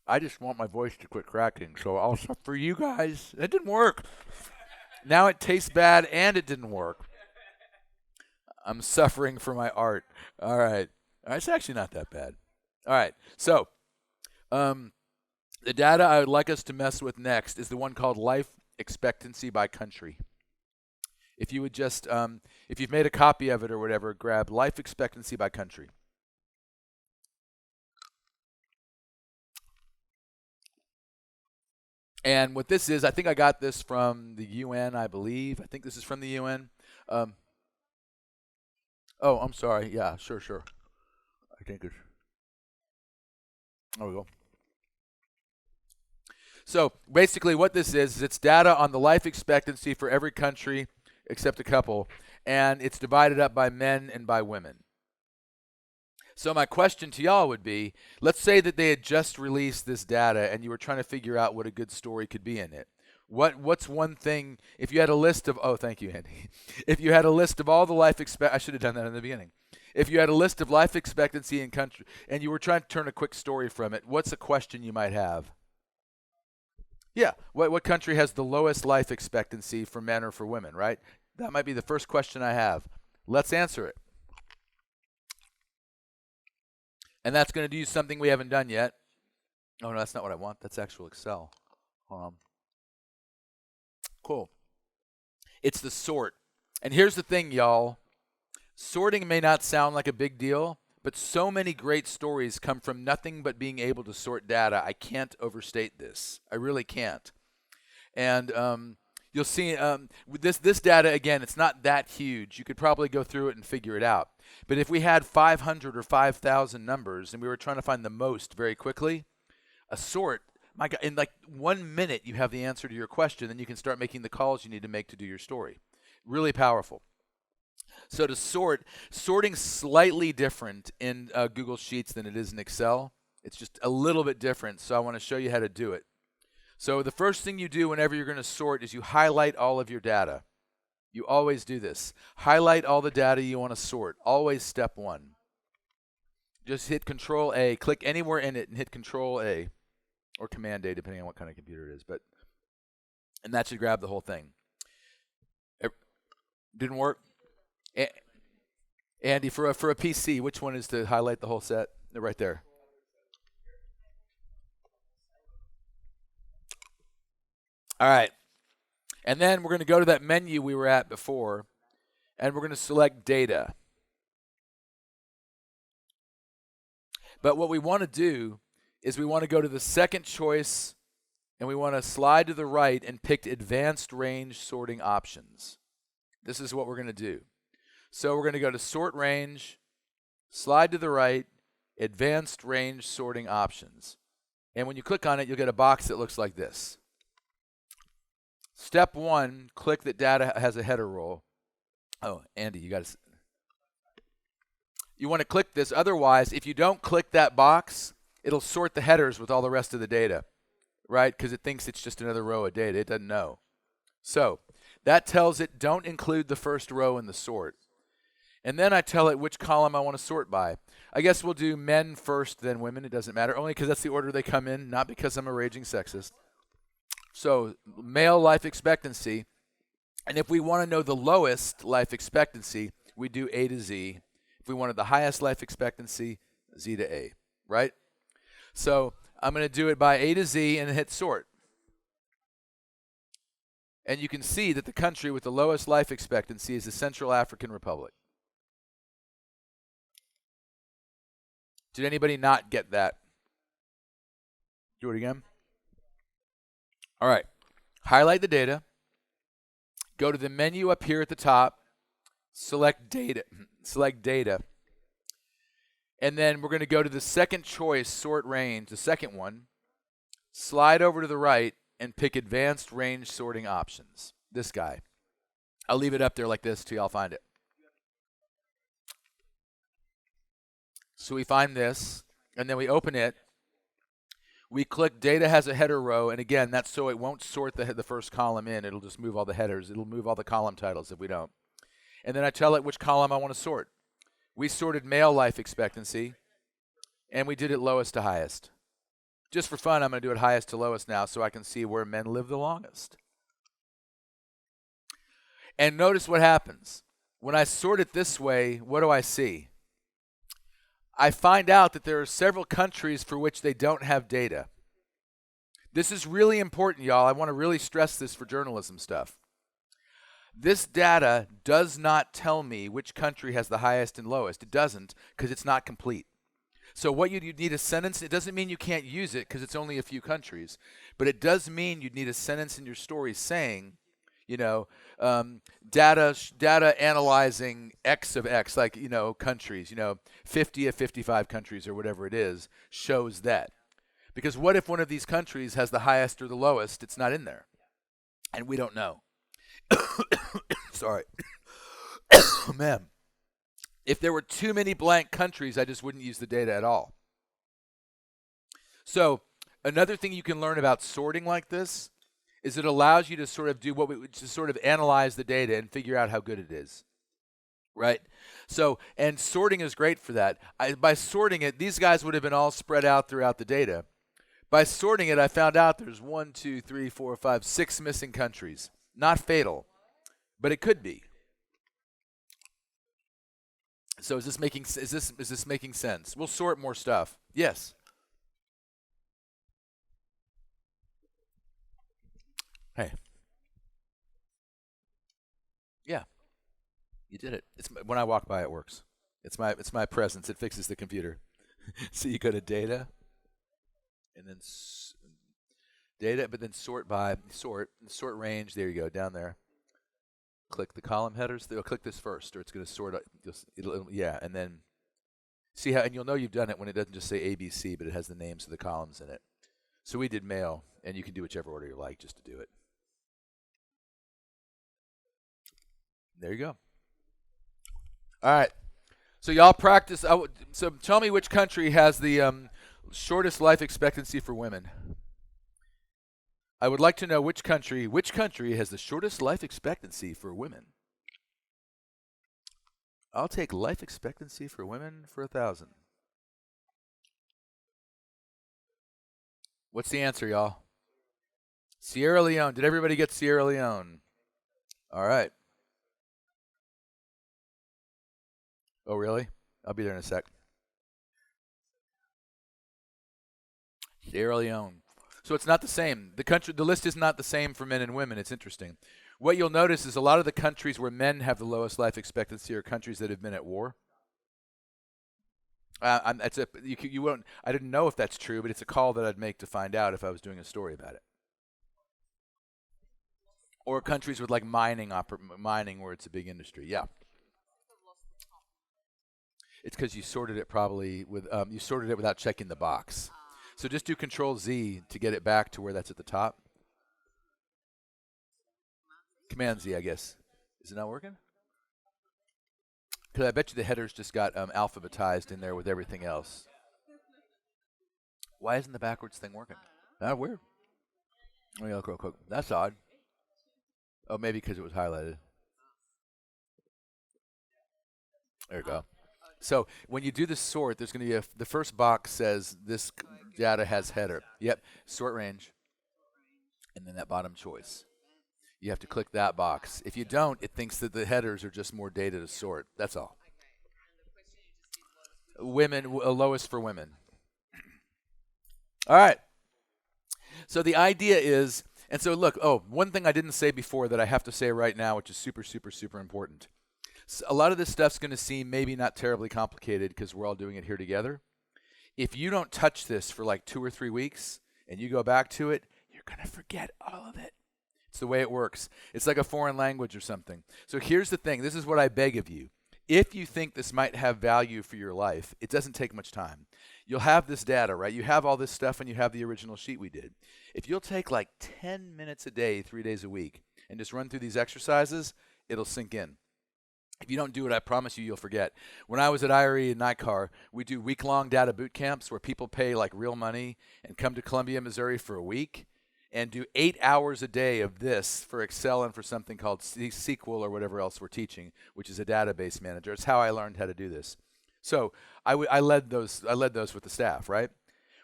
I just want my voice to quit cracking, so I'll for you guys. It didn't work. Now it tastes bad and it didn't work. I'm suffering for my art. All right. It's actually not that bad. All right. So, the data I would like us to mess with next is the one called life expectancy by country. If you would just, if you've made a copy of it or whatever, grab life expectancy by country. And what this is, I think I got this from the UN, I believe. I think this is from the UN. Oh, I'm sorry. Yeah, sure. I think it's. There we go. So basically what this is it's data on the life expectancy for every country except a couple, and it's divided up by men and by women. So my question to y'all would be, let's say that they had just released this data and you were trying to figure out what a good story could be in it. What's one thing, if you had a list of, oh, thank you, Andy. If you had a list of all the life I should have done that in the beginning. If you had a list of life expectancy in country and you were trying to turn a quick story from it, what's a question you might have? Yeah, what country has the lowest life expectancy for men or for women, right? That might be the first question I have. Let's answer it. And that's going to do something we haven't done yet. Oh, no, that's not what I want. That's actual Excel. Cool. It's the sort. And here's the thing, y'all. Sorting may not sound like a big deal, but so many great stories come from nothing but being able to sort data. I can't overstate this. I really can't. And you'll see with this data, again, it's not that huge. You could probably go through it and figure it out. But if we had 500 or 5,000 numbers and we were trying to find the most very quickly, a sort, my God, in like 1 minute you have the answer to your question, then you can start making the calls you need to make to do your story. Really powerful. So to sorting's slightly different in Google Sheets than it is in Excel. It's just a little bit different, so I want to show you how to do it. So the first thing you do whenever you're going to sort is you highlight all of your data. You always do this. Highlight all the data you want to sort. Always step one. Just hit Control A. Click anywhere in it and hit Control A. Or Command A, depending on what kind of computer it is. And that should grab the whole thing. Didn't work? Andy, for a PC, which one is to highlight the whole set? They're right there. All right. And then we're going to go to that menu we were at before, and we're going to select data. But what we want to do is we want to go to the second choice, and we want to slide to the right and pick advanced range sorting options. This is what we're going to do. So we're going to go to sort range, slide to the right, advanced range sorting options. And when you click on it, you'll get a box that looks like this. Step one, click that data has a header row. Oh, Andy, you want to click this. Otherwise, if you don't click that box, it'll sort the headers with all the rest of the data, right? Because it thinks it's just another row of data. It doesn't know. So that tells it don't include the first row in the sort. And then I tell it which column I want to sort by. I guess we'll do men first, then women. It doesn't matter, only because that's the order they come in, not because I'm a raging sexist. So male life expectancy. And if we want to know the lowest life expectancy, we do A to Z. If we wanted the highest life expectancy, Z to A, right? So I'm going to do it by A to Z and hit sort. And you can see that the country with the lowest life expectancy is the Central African Republic. Did anybody not get that? Do it again. All right. Highlight the data. Go to the menu up here at the top. Select data. Select data. And then we're going to go to the second choice, sort range, the second one. Slide over to the right and pick advanced range sorting options. This guy. I'll leave it up there like this till y'all find it. So we find this, and then we open it. We click data has a header row, and again, that's so it won't sort the first column in. It'll just move all the headers. It'll move all the column titles if we don't. And then I tell it which column I want to sort. We sorted male life expectancy, and we did it lowest to highest. Just for fun, I'm going to do it highest to lowest now so I can see where men live the longest. And notice what happens. When I sort it this way, what do I see? I find out that there are several countries for which they don't have data. This is really important, y'all. I want to really stress this for journalism stuff. This data does not tell me which country has the highest and lowest. It doesn't, because it's not complete. So what you need a sentence. It doesn't mean you can't use it because it's only a few countries, but it does mean you'd need a sentence in your story saying, data analyzing X of X, like, countries, 50 of 55 countries or whatever it is, shows that. Because what if one of these countries has the highest or the lowest? It's not in there. And we don't know. Sorry. Man. If there were too many blank countries, I just wouldn't use the data at all. So another thing you can learn about sorting like this is it allows you to sort of do sort of analyze the data and figure out how good it is, right? So, and sorting is great for that. By sorting it, these guys would have been all spread out throughout the data. By sorting it, I found out there's 1, 2, 3, 4, 5, 6 missing countries. Not fatal, but it could be. So is this making sense? We'll sort more stuff. Yes. Hey. Yeah. You did it. It's when I walk by, it works. It's my presence. It fixes the computer. So you go to data, and then data, but then sort range. There you go, down there. Click the column headers. They'll click this first, or it's going to sort. And then see how, and you'll know you've done it when it doesn't just say ABC, but it has the names of the columns in it. So we did male, and you can do whichever order you like just to do it. There you go. All right. So y'all practice. So tell me which country has the shortest life expectancy for women. I would like to know which country has the shortest life expectancy for women. I'll take life expectancy for women for 1,000. What's the answer, y'all? Sierra Leone. Did everybody get Sierra Leone? All right. Oh, really? I'll be there in a sec. Sierra Leone. So it's not the same. The list is not the same for men and women. It's interesting. What you'll notice is a lot of the countries where men have the lowest life expectancy are countries that have been at war. You won't. I didn't know if that's true, but it's a call that I'd make to find out if I was doing a story about it. Or countries with like mining where it's a big industry. Yeah. It's because you sorted it probably without checking the box. So just do Control-Z to get it back to where that's at the top. Command-Z, I guess. Is it not working? Because I bet you the headers just got alphabetized in there with everything else. Why isn't the backwards thing working? Weird. Let me look real quick. That's odd. Oh, maybe because it was highlighted. There you go. So when you do the sort, there's going to be the first box says this data has header. Yep, sort range. And then that bottom choice. You have to click that box. If you don't, it thinks that the headers are just more data to sort. That's all. Women, lowest for women. All right. So the idea is, and so look, one thing I didn't say before that I have to say right now, which is super, super, super important. So a lot of this stuff's going to seem maybe not terribly complicated because we're all doing it here together. If you don't touch this for like 2 or 3 weeks and you go back to it, you're going to forget all of it. It's the way it works. It's like a foreign language or something. So here's the thing. This is what I beg of you. If you think this might have value for your life, it doesn't take much time. You'll have this data, right? You have all this stuff and you have the original sheet we did. If you'll take like 10 minutes a day, 3 days a week, and just run through these exercises, it'll sink in. If you don't do it, I promise you, you'll forget. When I was at IRE and NICAR, we do week-long data boot camps where people pay like real money and come to Columbia, Missouri for a week and do 8 hours a day of this for Excel and for something called SQL or whatever else we're teaching, which is a database manager. It's how I learned how to do this. So I led those with the staff, right?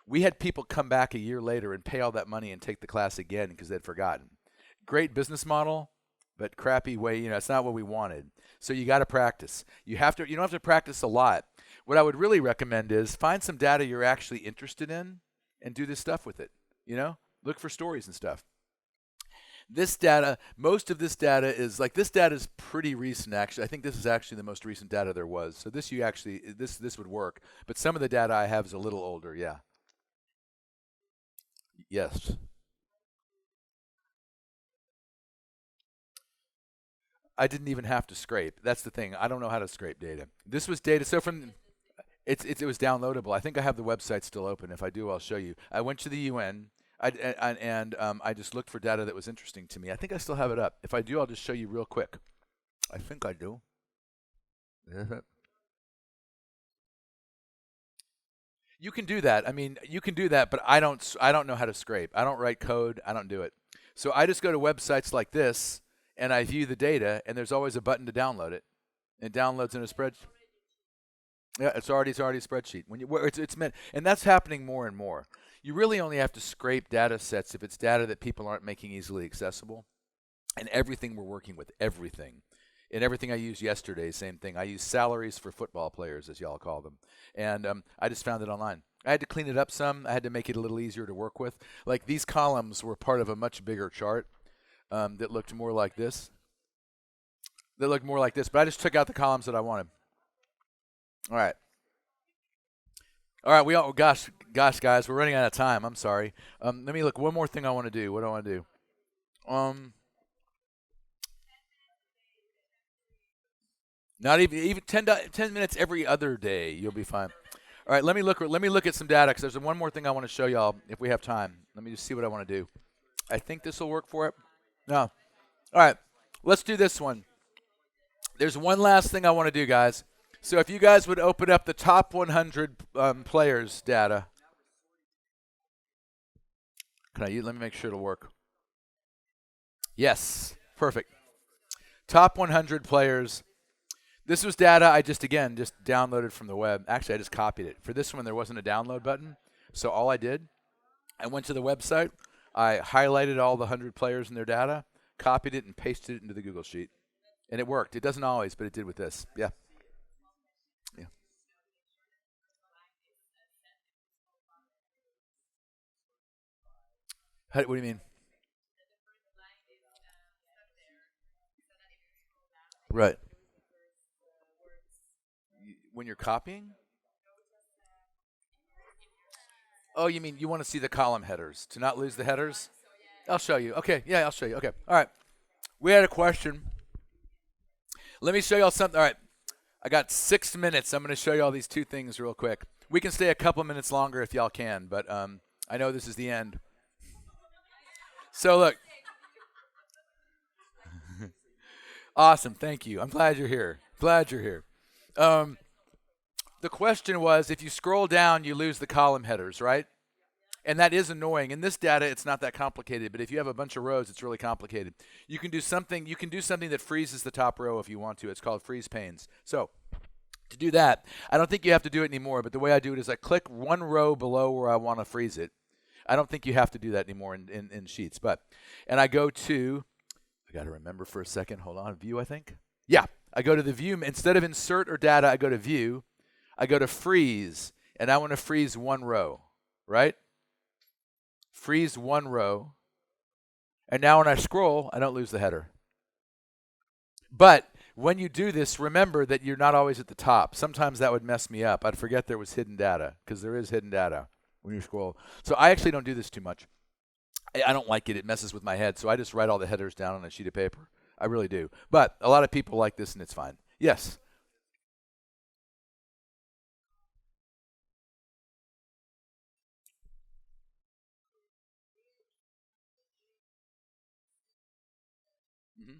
We had people come back a year later and pay all that money and take the class again because they'd forgotten. Great business model, but crappy way, it's not what we wanted. So you got to practice. You don't have to practice a lot. What I would really recommend is find some data you're actually interested in and do this stuff with it, Look for stories and stuff. This data, most of this data is pretty recent actually. I think this is actually the most recent data there was. So this would work, but some of the data I have is a little older, yeah. Yes. I didn't even have to scrape. That's the thing. I don't know how to scrape data. This was data. So it was downloadable. I think I have the website still open. If I do, I'll show you. I went to the UN I just looked for data that was interesting to me. I think I still have it up. If I do, I'll just show you real quick. I think I do. You can do that. I mean, you can do that, but I don't know how to scrape. I don't write code. I don't do it. So I just go to websites like this and I view the data, and there's always a button to download it. It downloads in a spreadsheet. Yeah, it's already a spreadsheet. It's meant, and that's happening more and more. You really only have to scrape data sets if it's data that people aren't making easily accessible. And everything we're working with, everything. And everything I used yesterday, same thing. I used salaries for football players, as y'all call them. And I just found it online. I had to clean it up some. I had to make it a little easier to work with. Like these columns were part of a much bigger chart that looked more like this. But I just took out the columns that I wanted. All right. Gosh, guys, we're running out of time. I'm sorry. Let me look. One more thing I want to do. What do I want to do? Not even 10 minutes every other day. You'll be fine. All right, let me look at some data because there's one more thing I want to show y'all if we have time. Let me just see what I want to do. I think this will work for it. No. All right, let's do this one. There's one last thing I want to do, guys. So if you guys would open up the top 100 players data. Let me make sure it'll work. Yes, perfect. Top 100 players. This was data I just downloaded from the web. Actually, I just copied it. For this one, there wasn't a download button. So all I did, I went to the website. I highlighted all the 100 players in their data, copied it, and pasted it into the Google Sheet. And it worked. It doesn't always, but it did with this. Yeah. Yeah. What do you mean? Right. When you're copying? Oh, you mean you want to see the column headers to not lose the headers? I'll show you. Okay. Yeah, I'll show you. Okay. All right. We had a question. Let me show y'all something. All right. I got 6 minutes. I'm going to show you all these two things real quick. We can stay a couple minutes longer if y'all can, but I know this is the end. So look. Awesome. Thank you. I'm glad you're here. The question was, if you scroll down, you lose the column headers, right? And that is annoying. In this data, it's not that complicated, but if you have a bunch of rows, it's really complicated. You can do something that freezes the top row if you want to. It's called freeze panes. So to do that, I don't think you have to do it anymore, but the way I do it is I click one row below where I want to freeze it. I don't think you have to do that anymore in Sheets, and I go to, I got to remember for a second, hold on, View, I think? Yeah, I go to the View. Instead of Insert or Data, I go to View. I go to Freeze, and I want to freeze one row, right? Freeze one row. And now when I scroll, I don't lose the header. But when you do this, remember that you're not always at the top. Sometimes that would mess me up. I'd forget there was hidden data, because there is hidden data when you scroll. So I actually don't do this too much. I don't like it. It messes with my head. So I just write all the headers down on a sheet of paper. I really do. But a lot of people like this, and it's fine. Yes? Mm-hmm.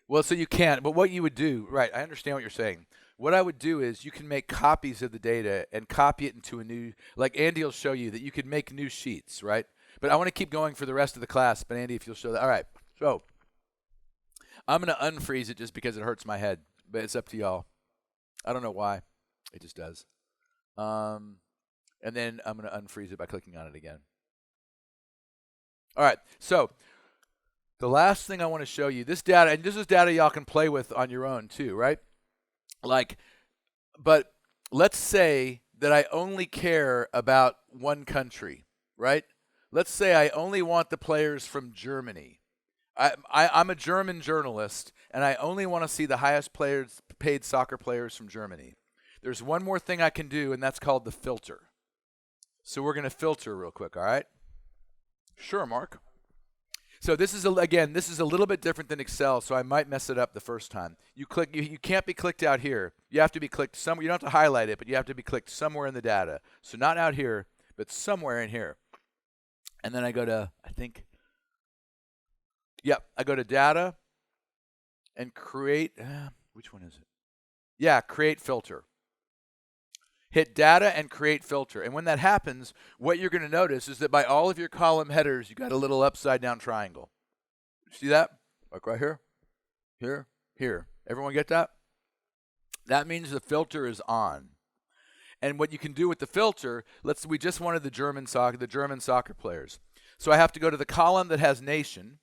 Well, so you can, but what you would do, right, I understand what you're saying. What I would do is you can make copies of the data and copy it into a new, like Andy will show you that you can make new sheets, right? But I want to keep going for the rest of the class, but Andy, if you'll show that. All right, so I'm going to unfreeze it just because it hurts my head, but it's up to y'all. I don't know why. It just does. And then I'm going to unfreeze it by clicking on it again. All right, so the last thing I want to show you, this data, and this is data y'all can play with on your own too, right? But let's say that I only care about one country, right? Let's say I only want the players from Germany. I'm a German journalist, and I only want to see the highest paid soccer players from Germany. There's one more thing I can do, and that's called the filter. So we're going to filter real quick, all right? Sure, Mark. So this is, again, this is a little bit different than Excel, so I might mess it up the first time. You can't be clicked out here. You have to be clicked somewhere. You don't have to highlight it, but you have to be clicked somewhere in the data. So not out here, but somewhere in here. And then I go to, I go to data and create, which one is it? Yeah, create filter. Hit data and create filter. And when that happens, what you're going to notice is that by all of your column headers, you got a little upside down triangle. See that? Like right here, here, here. Everyone get that? That means the filter is on. And what you can do with the filter, we just wanted the German soccer players. So I have to go to the column that has nation.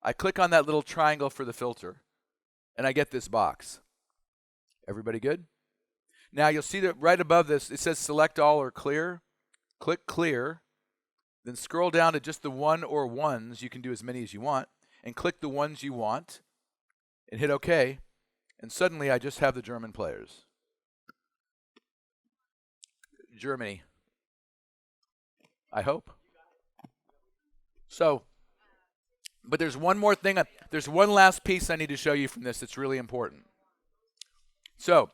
I click on that little triangle for the filter, and I get this box. Everybody good? Now you'll see that right above this, it says select all or clear. Click clear. Then scroll down to just the one or ones. You can do as many as you want. And click the ones you want. And hit OK. And suddenly I just have the German players. Germany. I hope. So, but there's one more thing. There's one last piece I need to show you from this that's really important. So,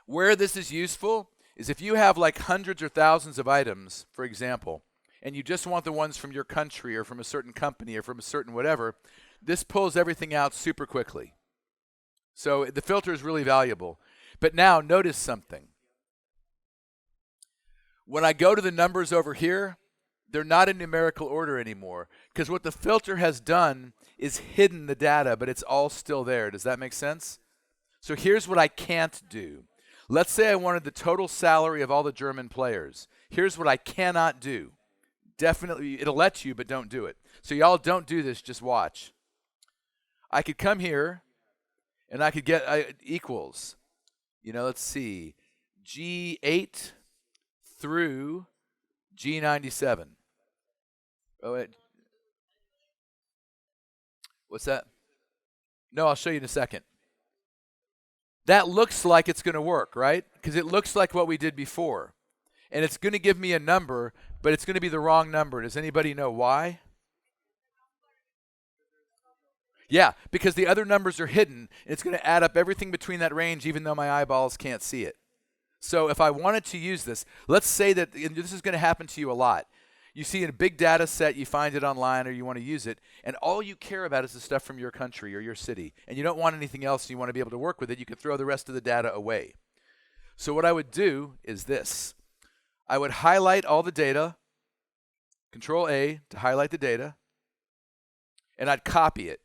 where this is useful is if you have like hundreds or thousands of items, for example, and you just want the ones from your country or from a certain company or from a certain whatever, this pulls everything out super quickly. So the filter is really valuable. But now notice something. When I go to the numbers over here, they're not in numerical order anymore because what the filter has done is hidden the data, but it's all still there. Does that make sense? So here's what I can't do. Let's say I wanted the total salary of all the German players. Here's what I cannot do. Definitely, it'll let you, but don't do it. So y'all don't do this, just watch. I could come here, and I could get equals. Let's see. G8 through G97. Oh, wait. What's that? No, I'll show you in a second. That looks like it's going to work, right? Because it looks like what we did before. And it's going to give me a number, but it's going to be the wrong number. Does anybody know why? Yeah, because the other numbers are hidden. And it's going to add up everything between that range, even though my eyeballs can't see it. So if I wanted to use this, let's say that, and this is going to happen to you a lot. You see in a big data set, you find it online or you want to use it, and all you care about is the stuff from your country or your city, and you don't want anything else and you want to be able to work with it, you could throw the rest of the data away. So what I would do is this. I would highlight all the data, Control A to highlight the data, and I'd copy it.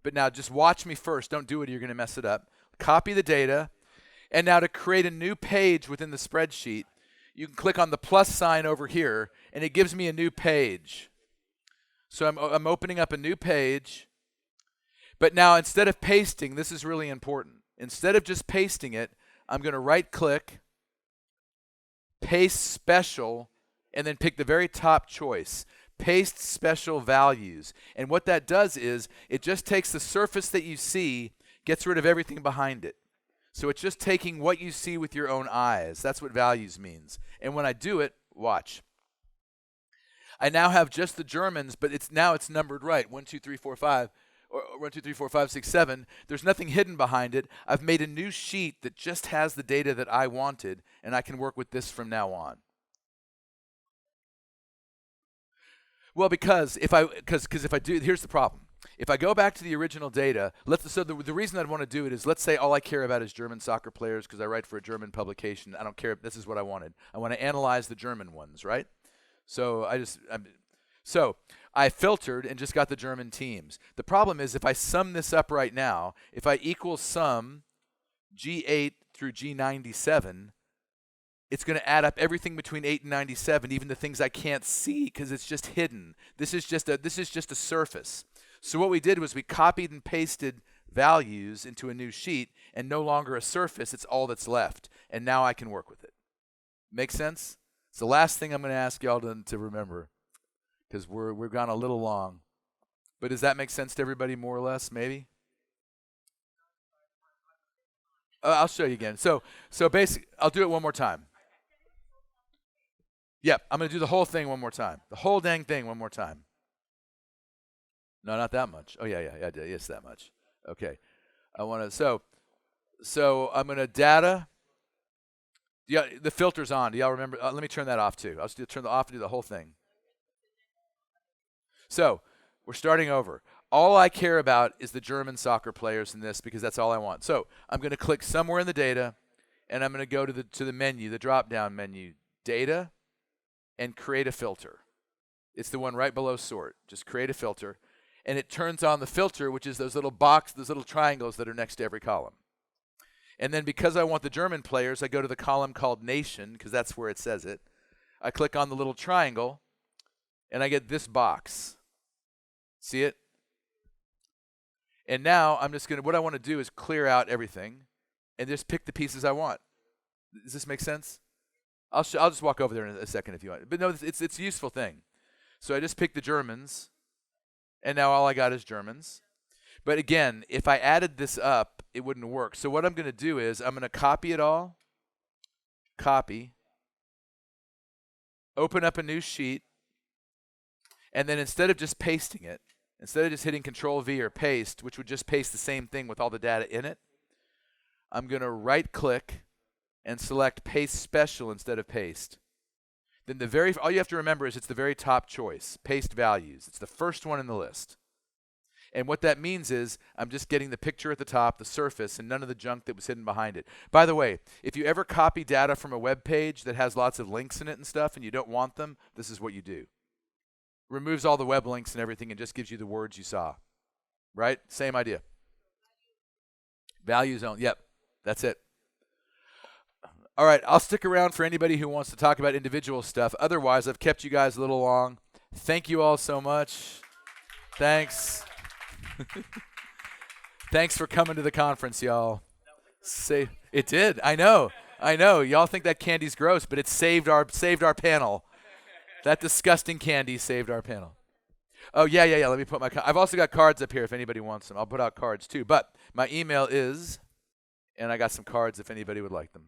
But now just watch me first. Don't do it or you're going to mess it up. Copy the data, and now to create a new page within the spreadsheet, you can click on the plus sign over here, and it gives me a new page. So I'm opening up a new page. But now instead of pasting, this is really important. Instead of just pasting it, I'm going to right-click, paste special, and then pick the very top choice. Paste special values. And what that does is it just takes the surface that you see, gets rid of everything behind it. So it's just taking what you see with your own eyes. That's what values means. And when I do it, watch. I now have just the Germans, but it's numbered right. 1, 2, 3, 4, 5, or 1, 2, 3, 4, 5, 6, 7. There's nothing hidden behind it. I've made a new sheet that just has the data that I wanted, and I can work with this from now on. Well, because if I do, here's the problem. If I go back to the original data, the reason I'd want to do it is, let's say all I care about is German soccer players because I write for a German publication. I don't care. This is what I wanted. I want to analyze the German ones, right? So I filtered and just got the German teams. The problem is if I sum this up right now, if I equal sum G8 through G97, it's going to add up everything between 8 and 97, even the things I can't see because it's just hidden. This is just a surface. So what we did was we copied and pasted values into a new sheet, and no longer a surface, it's all that's left. And now I can work with it. Make sense? It's the last thing I'm going to ask y'all to remember, because we've gone a little long. But does that make sense to everybody more or less, maybe? I'll show you again. So basically, I'll do it one more time. Yep, I'm going to do the whole thing one more time. The whole dang thing one more time. No, not that much. Oh, yeah, I did. Yes, that much. Okay. I want to, so I'm going to data. Yeah, the filter's on. Do y'all remember? Let me turn that off too. I'll just turn it off and do the whole thing. So we're starting over. All I care about is the German soccer players in this because that's all I want. So I'm going to click somewhere in the data, and I'm going to go to the menu, the drop-down menu, data, and create a filter. It's the one right below sort. Just create a filter. And it turns on the filter, which is those little triangles that are next to every column. And then because I want the German players, I go to the column called Nation, because that's where it says it. I click on the little triangle, and I get this box. See it? And now what I want to do is clear out everything and just pick the pieces I want. Does this make sense? I'll just walk over there in a second if you want. But no, it's a useful thing. So I just pick the Germans. And now all I got is Germans. But again, if I added this up, it wouldn't work. So what I'm going to do is I'm going to copy it all, open up a new sheet, and then instead of just pasting it, instead of just hitting Control-V or paste, which would just paste the same thing with all the data in it, I'm going to right-click and select Paste Special instead of Paste. Then all you have to remember is it's the very top choice, paste values. It's the first one in the list. And what that means is I'm just getting the picture at the top, the surface, and none of the junk that was hidden behind it. By the way, if you ever copy data from a web page that has lots of links in it and stuff and you don't want them, this is what you do. Removes all the web links and everything and just gives you the words you saw. Right? Same idea. Value zone. Yep. That's it. All right, I'll stick around for anybody who wants to talk about individual stuff. Otherwise, I've kept you guys a little long. Thank you all so much. Thanks. Thanks for coming to the conference, y'all. It did. I know. Y'all think that candy's gross, but it saved our panel. That disgusting candy saved our panel. Oh, yeah. Let me put I've also got cards up here if anybody wants them. I'll put out cards too. But my email is, and I got some cards if anybody would like them.